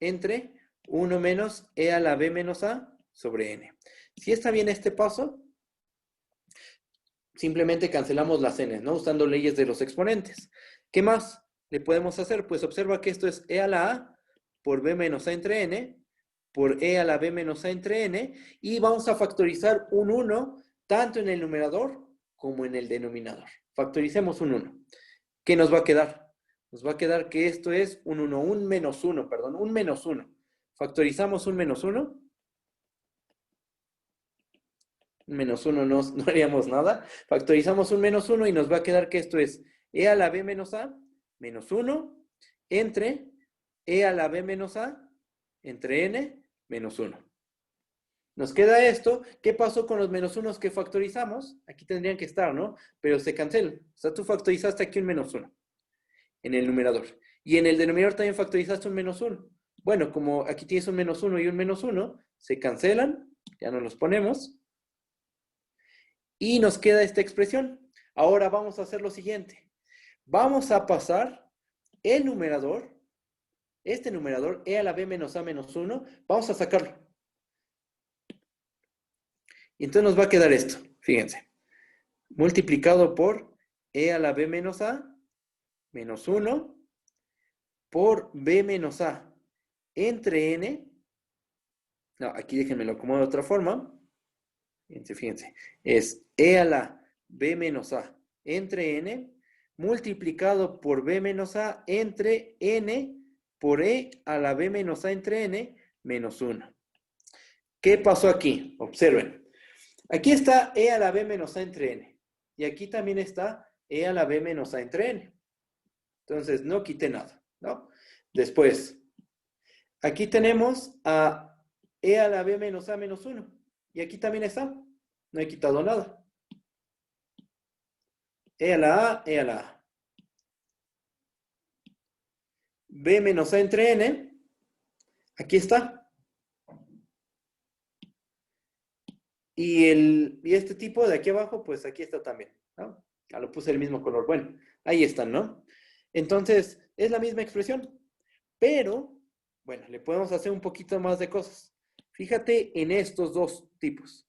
entre 1 menos E a la B menos A sobre N. Si está bien este paso, simplemente cancelamos las N, ¿no? Usando leyes de los exponentes. ¿Qué más le podemos hacer? Pues observa que esto es E a la A por B menos A entre N por E a la B menos A entre N y vamos a factorizar un 1 tanto en el numerador como en el denominador. Factoricemos un 1. ¿Qué nos va a quedar? Nos va a quedar que esto es un menos 1. Factorizamos un menos 1. Un menos 1 no haríamos nada. Factorizamos un menos 1 y nos va a quedar que esto es E a la B menos A menos 1 entre E a la B menos A entre N menos 1. Nos queda esto. ¿Qué pasó con los menos 1 que factorizamos? Aquí tendrían que estar, ¿no? Pero se cancelan. O sea, tú factorizaste aquí un menos 1 en el numerador. Y en el denominador también factorizaste un menos 1. Bueno, como aquí tienes un menos 1 y un menos 1, se cancelan. Ya no los ponemos. Y nos queda esta expresión. Ahora vamos a hacer lo siguiente. Vamos a pasar el numerador, este numerador, E a la B menos A menos 1, vamos a sacarlo. Y entonces nos va a quedar esto, fíjense. Multiplicado por E a la B menos A menos 1 por B menos A entre N. No, aquí déjenme lo acomodo de otra forma. Fíjense. Es E a la B menos A entre N multiplicado por B menos A entre N por E a la B menos A entre N menos 1. ¿Qué pasó aquí? Observen. Aquí está E a la B menos A entre N. Y aquí también está E a la B menos A entre N. Entonces, no quité nada, ¿no? Después, aquí tenemos a E a la B menos A menos 1. Y aquí también está. No he quitado nada. E a la A, E a la A. B menos A entre N. Aquí está. Y este tipo de aquí abajo, pues aquí está también, ¿no? Ya lo puse el mismo color. Bueno, ahí están, ¿no? Entonces, Es la misma expresión. Pero, bueno, le podemos hacer un poquito más de cosas. Fíjate en estos dos tipos.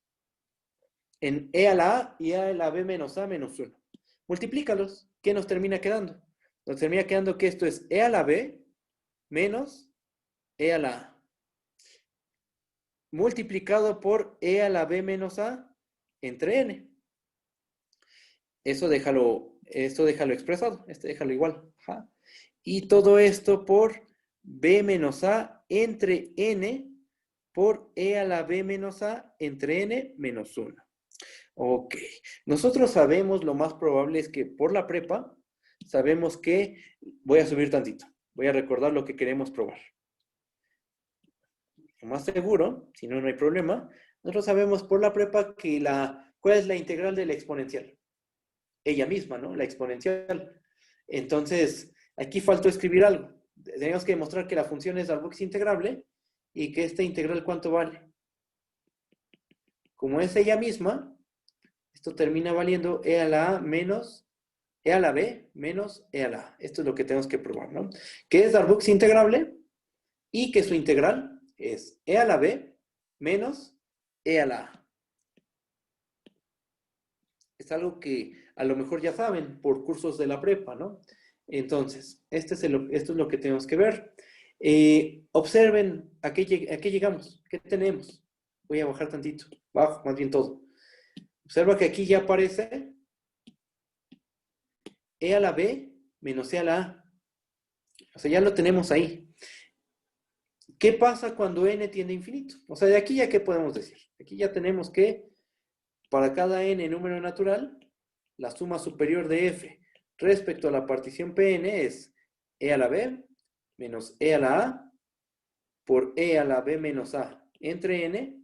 En e a la a y e a la b menos a menos 1. Multiplícalos. ¿Qué nos termina quedando? Nos termina quedando que esto es e a la b menos e a la a. Multiplicado por e a la b menos a entre n. Eso déjalo expresado. Déjalo igual. Ajá. Y todo esto por b menos a entre n por e a la b menos a entre n menos 1. Ok. Nosotros sabemos, lo más probable es que por la prepa, sabemos que, voy a subir tantito, voy a recordar lo que queremos probar. Lo más seguro, si no, no hay problema, nosotros sabemos por la prepa que ¿cuál es la integral de la exponencial? Ella misma, ¿no? La exponencial. Entonces, aquí faltó escribir algo. Tenemos que demostrar que la función es Darboux integrable y que esta integral, ¿cuánto vale? Como es ella misma, esto termina valiendo e a la a menos e a la b menos e a la a. Esto es lo que tenemos que probar, ¿no? Que es Darboux integrable y que su integral es e a la b menos e a la a. Es algo que a lo mejor ya saben por cursos de la prepa, ¿no? Entonces, esto es lo que tenemos que ver. Observen a qué llegamos, qué tenemos. Voy a bajar tantito, bajo más bien todo. Observa que aquí ya aparece e a la b menos e a la a. O sea, ya lo tenemos ahí. ¿Qué pasa cuando n tiende a infinito? O sea, de aquí ya qué podemos decir. Aquí ya tenemos que para cada n número natural, la suma superior de f respecto a la partición Pn es e a la b menos e a la a por e a la b menos a entre n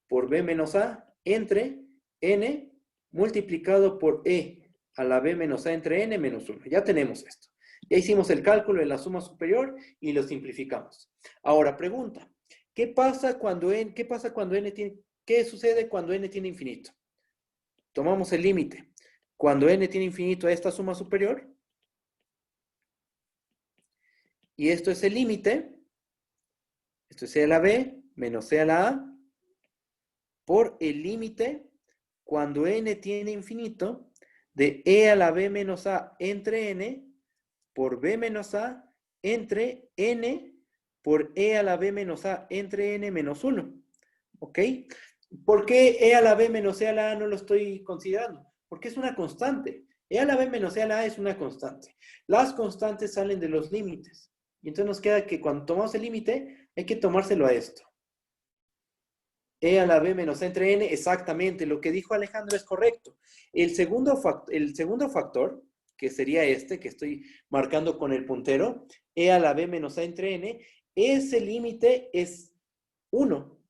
por b menos a entre n multiplicado por e a la b menos a entre n menos 1. Ya tenemos esto. Ya hicimos el cálculo de la suma superior y lo simplificamos. Ahora, pregunta. ¿Qué sucede cuando n tiene infinito? Tomamos el límite. Cuando n tiene infinito a esta suma superior, y esto es el límite, esto es e a la b menos e a la a, por el límite, cuando n tiene infinito, de e a la b menos a entre n, por b menos a entre n, por e a la b menos a entre n menos 1. ¿Ok? ¿Por qué e a la b menos e a la a no lo estoy considerando? Porque es una constante. E a la b menos e a la a es una constante. Las constantes salen de los límites. Y entonces nos queda que cuando tomamos el límite, hay que tomárselo a esto. E a la b menos a entre n, exactamente. Lo que dijo Alejandro es correcto. El segundo factor, que sería este, que estoy marcando con el puntero, e a la b menos a entre n, ese límite es 1.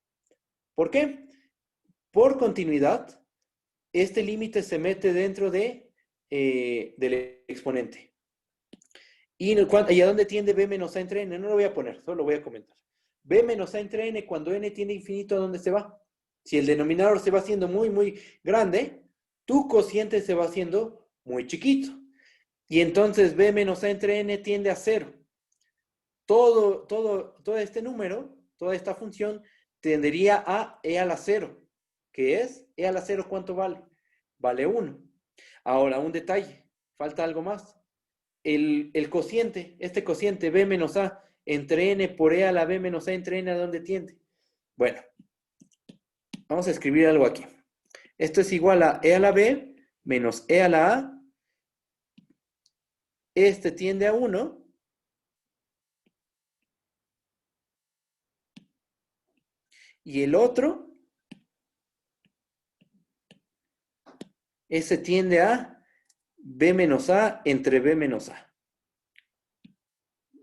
¿Por qué? Por continuidad, este límite se mete dentro del exponente. ¿Y a dónde tiende b menos a entre n? No lo voy a poner, solo lo voy a comentar. b menos a entre n, cuando n tiende infinito, ¿a dónde se va? Si el denominador se va haciendo muy, muy grande, tu cociente se va haciendo muy chiquito. Y entonces b menos a entre n tiende a 0. Todo este número, toda esta función, tendería a e a la 0. ¿Qué es? E a la 0, ¿cuánto vale? Vale 1. Ahora, un detalle. Falta algo más. El cociente, este cociente b menos a entre n por e a la b menos a entre n, ¿a dónde tiende? Bueno, vamos a escribir algo aquí. Esto es igual a e a la b menos e a la a. Este tiende a 1. Y el otro, ese tiende a b menos a entre b menos a.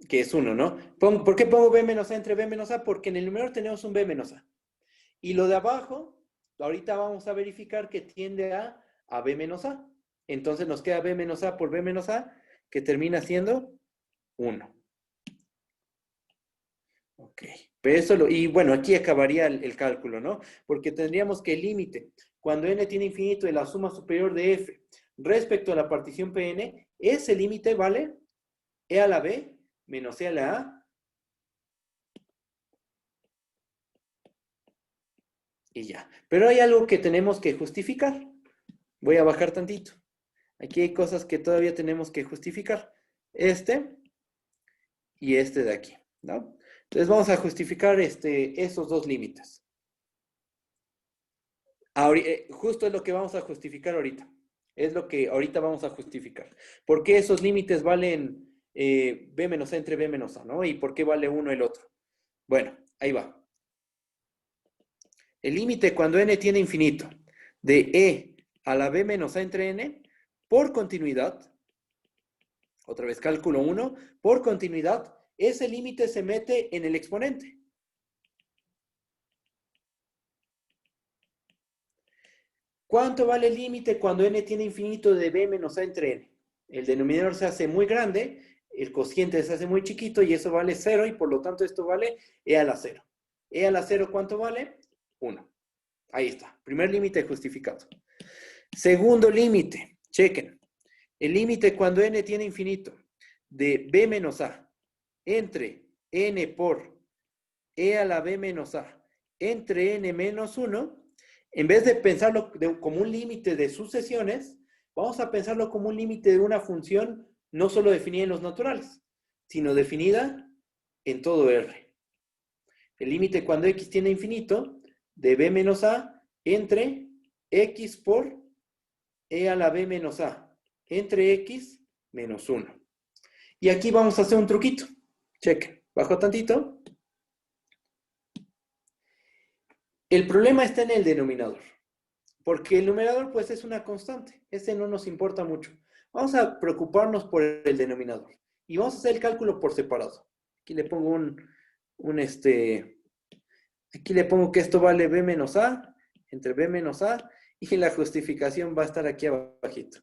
Que es 1, ¿no? ¿Por qué pongo b menos a entre b menos a? Porque en el numerador tenemos un b menos a. Y lo de abajo, ahorita vamos a verificar que tiende a b menos a. Entonces nos queda b menos a por b menos a, que termina siendo 1. Ok. Pero eso y bueno, aquí acabaría el cálculo, ¿no? Porque tendríamos que el límite, cuando n tiene infinito de la suma superior de f respecto a la partición Pn, ese límite vale e a la b menos e a la a. Y ya. Pero hay algo que tenemos que justificar. Voy a bajar tantito. Aquí hay cosas que todavía tenemos que justificar. Este y este de aquí, ¿no? Entonces vamos a justificar esos dos límites. Justo es lo que vamos a justificar ahorita. Es lo que ahorita vamos a justificar. ¿Por qué esos límites valen b menos a entre b menos a, ¿no? ¿Y por qué vale uno el otro? Bueno, ahí va. El límite cuando n tiene infinito de e a la b menos a entre n, por continuidad, otra vez cálculo 1, por continuidad, ese límite se mete en el exponente. ¿Cuánto vale el límite cuando n tiene infinito de b menos a entre n? El denominador se hace muy grande, el cociente se hace muy chiquito y eso vale 0 y por lo tanto esto vale e a la 0. E a la 0, ¿cuánto vale? 1. Ahí está. Primer límite justificado. Segundo límite. Chequen. El límite cuando n tiene infinito de b menos a entre n por e a la b menos a entre n menos 1, en vez de pensarlo como un límite de sucesiones, vamos a pensarlo como un límite de una función no solo definida en los naturales, sino definida en todo R. El límite cuando x tiene infinito de b menos a entre x por e a la b menos a entre x menos 1. Y aquí vamos a hacer un truquito. Cheque. Bajo tantito. El problema está en el denominador. Porque el numerador pues es una constante. Ese no nos importa mucho. Vamos a preocuparnos por el denominador. Y vamos a hacer el cálculo por separado. Aquí le pongo aquí le pongo que esto vale b menos a entre b menos a y la justificación va a estar aquí abajito.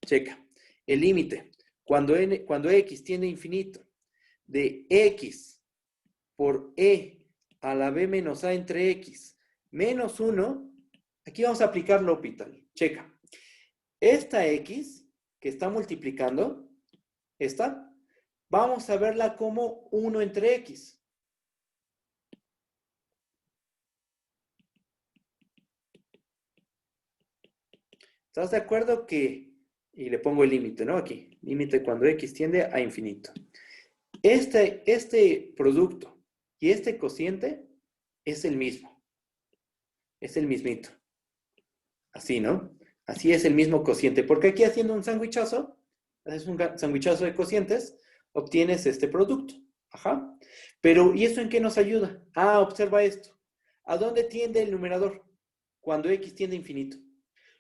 Checa. El límite, cuando x tiende a infinito, de x por e a la b menos a entre x menos 1, aquí vamos a aplicar L'Hopital. Checa. Esta x que está multiplicando, esta, vamos a verla como 1 entre x. ¿Estás de acuerdo que, y le pongo el límite, ¿no? Aquí, límite cuando x tiende a infinito. Este producto y este cociente es el mismo. Es el mismito. Así, ¿no? Así es el mismo cociente. Porque aquí haciendo un sandwichazo, haces un sandwichazo de cocientes, obtienes este producto. Ajá. Pero, ¿y eso en qué nos ayuda? Ah, observa esto. ¿A dónde tiende el numerador? Cuando x tiende a infinito.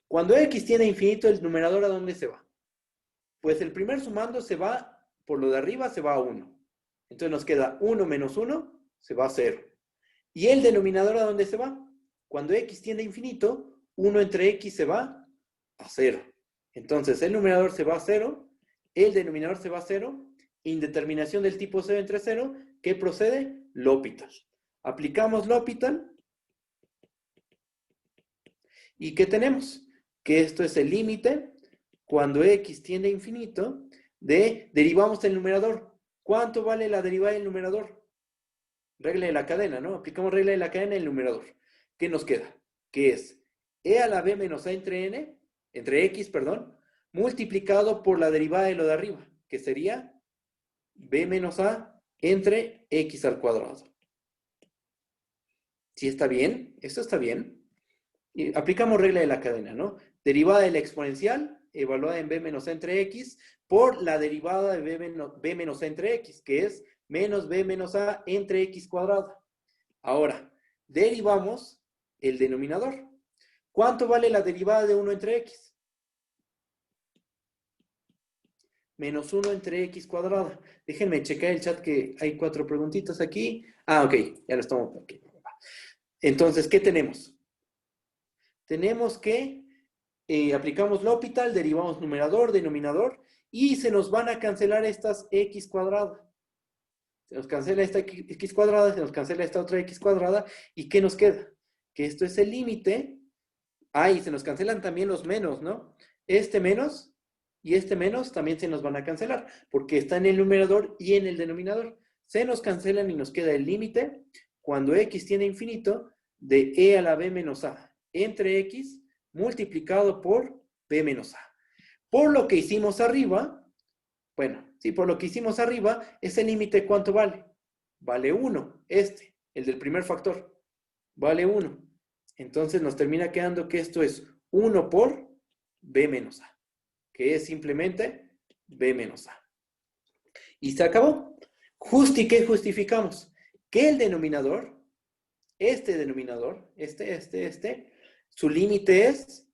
Cuando x tiende a infinito, el numerador ¿a dónde se va? Pues el primer sumando se va, por lo de arriba se va a 1. Entonces nos queda 1 menos 1, se va a 0. ¿Y el denominador a dónde se va? Cuando x tiende a infinito, 1 entre x se va a 0. Entonces el numerador se va a 0, el denominador se va a 0, indeterminación del tipo 0 entre 0, ¿qué procede? L'Hopital. Aplicamos L'Hopital. ¿Y qué tenemos? Que esto es el límite cuando x tiende a infinito derivamos el numerador. ¿Cuánto vale la derivada del numerador? Regla de la cadena, ¿no? Aplicamos regla de la cadena en el numerador. ¿Qué nos queda? Que es e a la b menos a entre x, multiplicado por la derivada de lo de arriba, que sería b menos a entre x al cuadrado. ¿Sí está bien? ¿Esto está bien? Y aplicamos regla de la cadena, ¿no? Derivada de la exponencial, evaluada en b menos a entre x, por la derivada de b menos a entre x, que es menos b menos a entre x cuadrada. Ahora, derivamos el denominador. ¿Cuánto vale la derivada de 1 entre x? Menos 1 entre x cuadrada. Déjenme checar el chat que hay 4 preguntitas aquí. Ah, ok, ya lo estamos aquí. Entonces, ¿qué tenemos? Tenemos que aplicamos L'Hopital, derivamos numerador, denominador, y se nos van a cancelar estas x cuadrada. Se nos cancela esta x cuadrada, se nos cancela esta otra x cuadrada, ¿y qué nos queda? Que esto es el límite. Ah, y se nos cancelan también los menos, ¿no? Este menos y este menos también se nos van a cancelar, porque está en el numerador y en el denominador. Se nos cancelan y nos queda el límite cuando x tiende a infinito de e a la b menos a entre x multiplicado por b menos a. Por lo que hicimos arriba, bueno, sí, por lo que hicimos arriba, ese límite ¿cuánto vale? Vale 1, el del primer factor, vale 1. Entonces nos termina quedando que esto es 1 por b menos a, que es simplemente b menos a. Y se acabó. ¿Qué justificamos? Que el denominador, este denominador, su límite es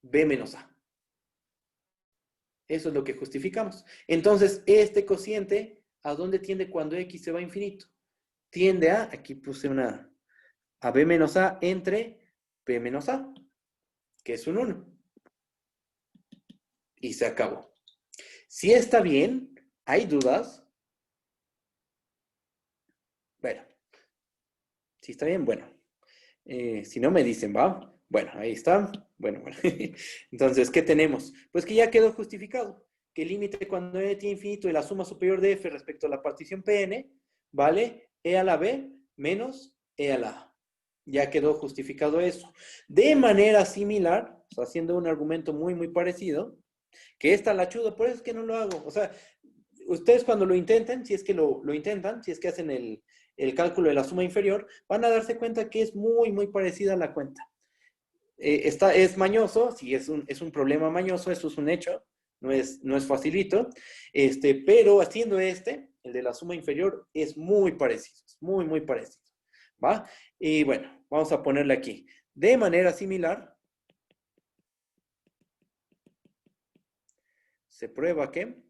b menos a. Eso es lo que justificamos. Entonces, este cociente, ¿a dónde tiende cuando x se va a infinito? Tiende a, aquí puse a b menos a entre b menos a, que es un 1. Y se acabó. Si está bien, ¿hay dudas? Bueno, si está bien, bueno. Si no me dicen, ¿va? Bueno, ahí está. Bueno. Entonces, ¿qué tenemos? Pues que ya quedó justificado. Que el límite cuando n tiene infinito de la suma superior de f respecto a la partición Pn, ¿vale? E a la b menos e a la a. Ya quedó justificado eso. De manera similar, o sea, haciendo un argumento muy, muy parecido, que esta la chudo, por eso es que no lo hago. O sea, ustedes cuando lo intenten, si es que lo intentan, si es que hacen el cálculo de la suma inferior, van a darse cuenta que es muy, muy parecida a la cuenta. Es mañoso, sí, es un problema mañoso, eso es un hecho, no es facilito, pero haciendo el de la suma inferior, es muy parecido, es muy, muy parecido, ¿va? Y bueno, vamos a ponerle aquí. De manera similar, se prueba que,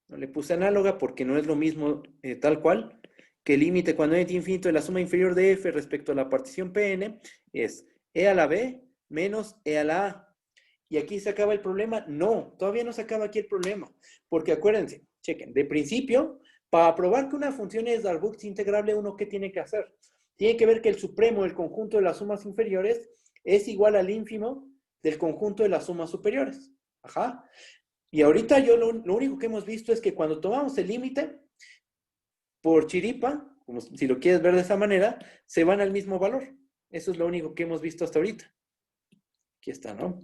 no le puse análoga porque no es lo mismo tal cual, que el límite cuando n tiene infinito de la suma inferior de f respecto a la partición Pn es e a la b menos e a la a. ¿Y aquí se acaba el problema? No, todavía no se acaba aquí el problema. Porque acuérdense, chequen, de principio, para probar que una función es Darboux integrable, ¿uno qué tiene que hacer? Tiene que ver que el supremo del conjunto de las sumas inferiores es igual al ínfimo del conjunto de las sumas superiores. Ajá. Y ahorita lo único que hemos visto es que cuando tomamos el límite, por chiripa, como si lo quieres ver de esa manera, se van al mismo valor. Eso es lo único que hemos visto hasta ahorita. Aquí está, ¿no?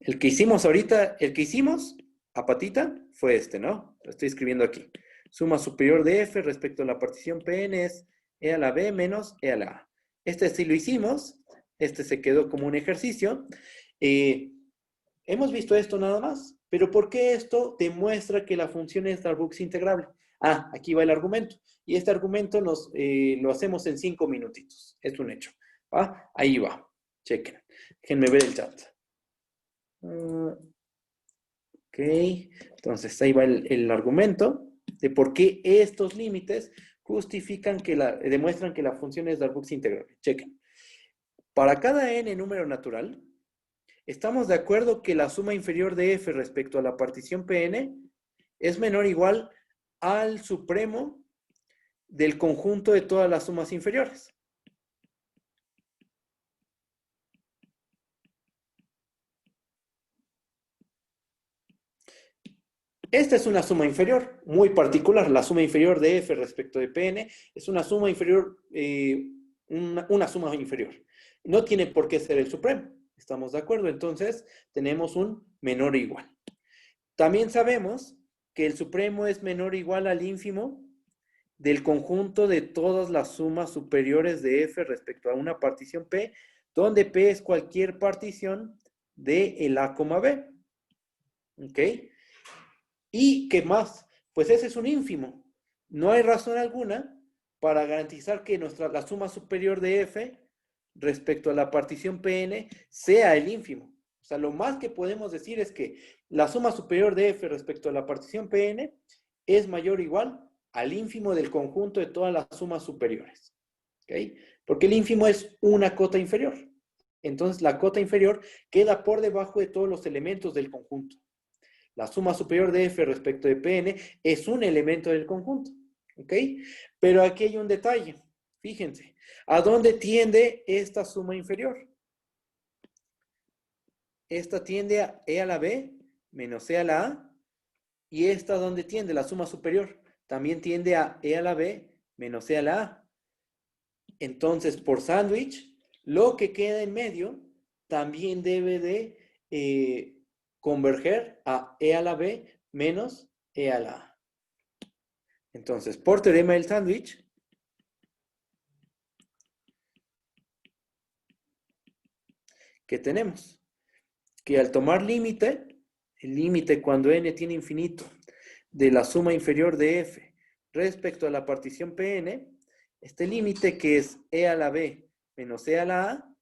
El que hicimos ahorita, el que hicimos a patita fue ¿no? Lo estoy escribiendo aquí. Suma superior de f respecto a la partición Pn es e a la b menos e a la a. Sí lo hicimos. Se quedó como un ejercicio. Hemos visto esto nada más. Pero ¿por qué esto demuestra que la función es Darboux integrable? Ah, aquí va el argumento. Y este argumento lo hacemos en 5 minutitos. Es un hecho. ¿Va? Ahí va. Chequen. Déjenme ver el chat. Ok. Entonces, ahí va el argumento de por qué estos límites justifican demuestran que la función es Darboux integrable. Chequen. Para cada n número natural, estamos de acuerdo que la suma inferior de f respecto a la partición Pn es menor o igual al supremo del conjunto de todas las sumas inferiores. Esta es una suma inferior, muy particular. La suma inferior de f respecto de Pn es una suma inferior, una suma inferior. No tiene por qué ser el supremo. ¿Estamos de acuerdo? Entonces, tenemos un menor o igual. También sabemos que el supremo es menor o igual al ínfimo del conjunto de todas las sumas superiores de f respecto a una partición P, donde P es cualquier partición de el A, B. ¿Ok? ¿Y qué más? Pues ese es un ínfimo. No hay razón alguna para garantizar que la suma superior de f respecto a la partición Pn sea el ínfimo. O sea, lo más que podemos decir es que la suma superior de f respecto a la partición Pn es mayor o igual al ínfimo del conjunto de todas las sumas superiores. ¿Ok? Porque el ínfimo es una cota inferior. Entonces, la cota inferior queda por debajo de todos los elementos del conjunto. La suma superior de f respecto de Pn es un elemento del conjunto. ¿Ok? Pero aquí hay un detalle. Fíjense. ¿A dónde tiende esta suma inferior? esta tiende a E a la B menos E a la A. Y esta, ¿dónde tiende? La suma superior. También tiende a E a la B menos E a la A. Entonces, por sándwich, lo que queda en medio también debe de converger a E a la B menos E a la A. Entonces, por teorema del sándwich, ¿qué tenemos? Que al tomar límite, el límite cuando n tiene infinito de la suma inferior de f respecto a la partición Pn, este límite que es e a la b menos e a la a,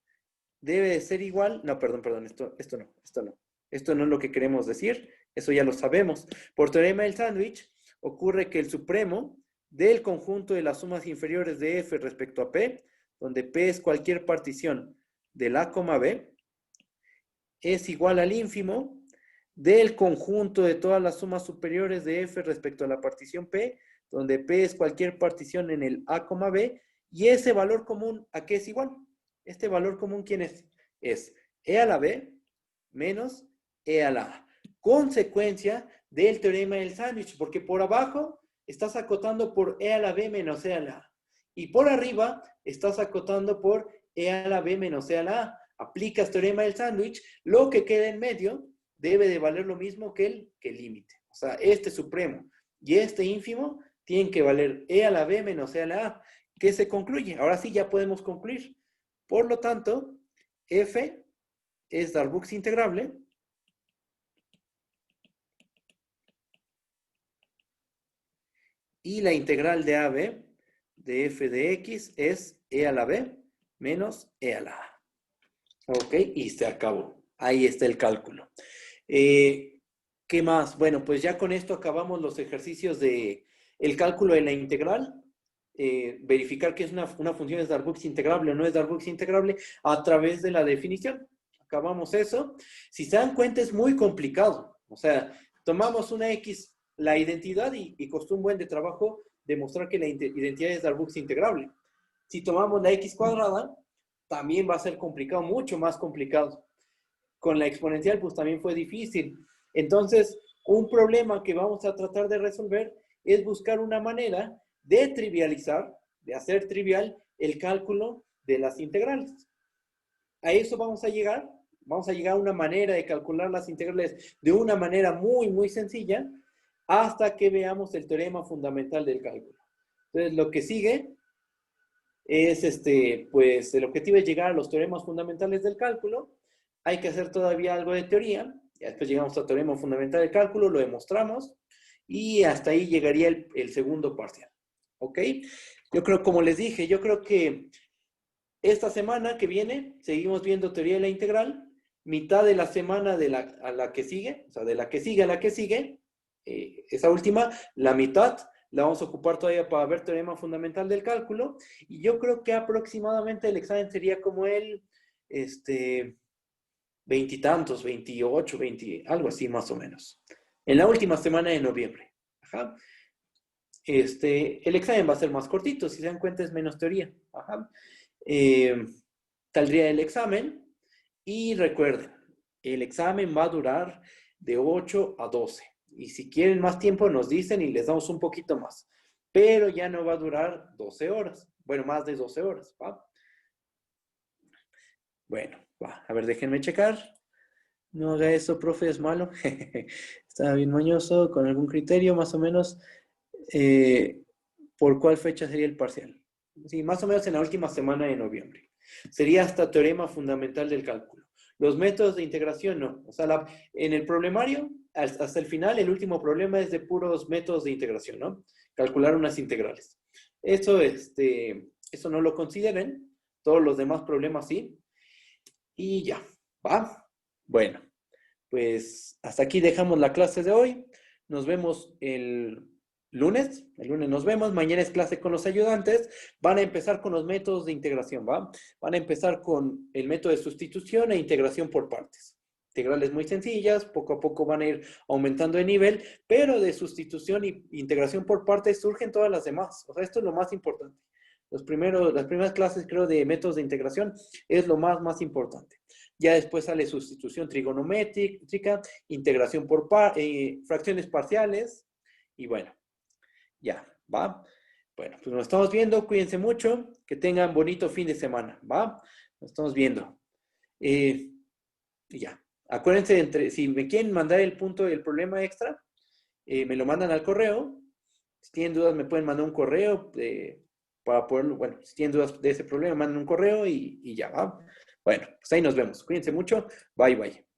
debe de ser igual, no, perdón, esto no es lo que queremos decir, eso ya lo sabemos. Por teorema del sándwich, ocurre que el supremo del conjunto de las sumas inferiores de f respecto a p, donde p es cualquier partición del a, b, es igual al ínfimo del conjunto de todas las sumas superiores de f respecto a la partición p, donde p es cualquier partición en el a, b, y ese valor común, ¿a qué es igual? Este valor común, ¿quién es? Es e a la b menos e a la a. Consecuencia del teorema del sándwich, porque por abajo estás acotando por e a la b menos e a la a. Y por arriba estás acotando por e a la b menos e a la a. Aplicas teorema del sándwich, lo que queda en medio debe de valer lo mismo que el límite. O sea, este supremo y este ínfimo tienen que valer e a la b menos e a la a. ¿Qué se concluye? Ahora sí ya podemos concluir. Por lo tanto, f es Darboux integrable y la integral de AB de f de x es e a la b menos e a la a. Ok, y se acabó. Ahí está el cálculo. ¿Qué más? Bueno, pues ya con esto acabamos los ejercicios de el cálculo de la integral. Verificar que es una función es Darboux integrable o no es Darboux integrable a través de la definición. Acabamos eso. Si se dan cuenta, es muy complicado. O sea, tomamos una X, la identidad, y costó un buen de trabajo demostrar que la identidad es Darboux integrable. Si tomamos la X cuadrada, también va a ser complicado, mucho más complicado. Con la exponencial, pues también fue difícil. Entonces, un problema que vamos a tratar de resolver es buscar una manera de trivializar, de hacer trivial el cálculo de las integrales. A eso vamos a llegar a una manera de calcular las integrales de una manera muy, muy sencilla, hasta que veamos el teorema fundamental del cálculo. Entonces, lo que sigue es, pues, el objetivo es llegar a los teoremas fundamentales del cálculo. Hay que hacer todavía algo de teoría. Ya después llegamos al teorema fundamental del cálculo, lo demostramos, y hasta ahí llegaría el segundo parcial. ¿Ok? Yo creo, como les dije, yo creo que esta semana que viene seguimos viendo teoría de la integral, mitad de la semana a la que sigue, o sea, de la que sigue a la que sigue, esa última, la mitad la vamos a ocupar todavía para ver teorema fundamental del cálculo, y yo creo que aproximadamente el examen sería como el, veintitantos, 28, 20, algo así más o menos, en la última semana de noviembre. Ajá. El examen va a ser más cortito, si se dan cuenta es menos teoría. Ajá. Saldría el examen, y recuerden, el examen va a durar de 8 a 12. Y si quieren más tiempo nos dicen y les damos un poquito más. Pero ya no va a durar 12 horas. Bueno, más de 12 horas. ¿Va? Bueno, va. A ver, déjenme checar. No haga eso, profe, es malo. Está bien mañoso, con algún criterio más o menos. ¿Por cuál fecha sería el parcial? Sí, más o menos en la última semana de noviembre. Sería hasta teorema fundamental del cálculo. Los métodos de integración no. O sea, en el problemario, hasta el final, el último problema es de puros métodos de integración, ¿no? Calcular unas integrales. Eso no lo consideren. Todos los demás problemas sí. Y ya, ¿va? Bueno, pues hasta aquí dejamos la clase de hoy. Nos vemos el lunes nos vemos, mañana es clase con los ayudantes, van a empezar con los métodos de integración, ¿va? Van a empezar con el método de sustitución e integración por partes. Integrales muy sencillas, poco a poco van a ir aumentando de nivel, pero de sustitución e integración por partes surgen todas las demás. O sea, esto es lo más importante. Las primeras clases, creo, de métodos de integración es lo más importante. Ya después sale sustitución trigonométrica, integración por fracciones parciales. Y bueno, ya, ¿va? Bueno, pues nos estamos viendo. Cuídense mucho. Que tengan bonito fin de semana, ¿va? Nos estamos viendo. Y ya. Acuérdense, si me quieren mandar el punto del problema extra, me lo mandan al correo. Si tienen dudas, me pueden mandar un correo para poderlo, bueno, si tienen dudas de ese problema, manden un correo y ya, ¿va? Bueno, pues ahí nos vemos. Cuídense mucho. Bye, bye.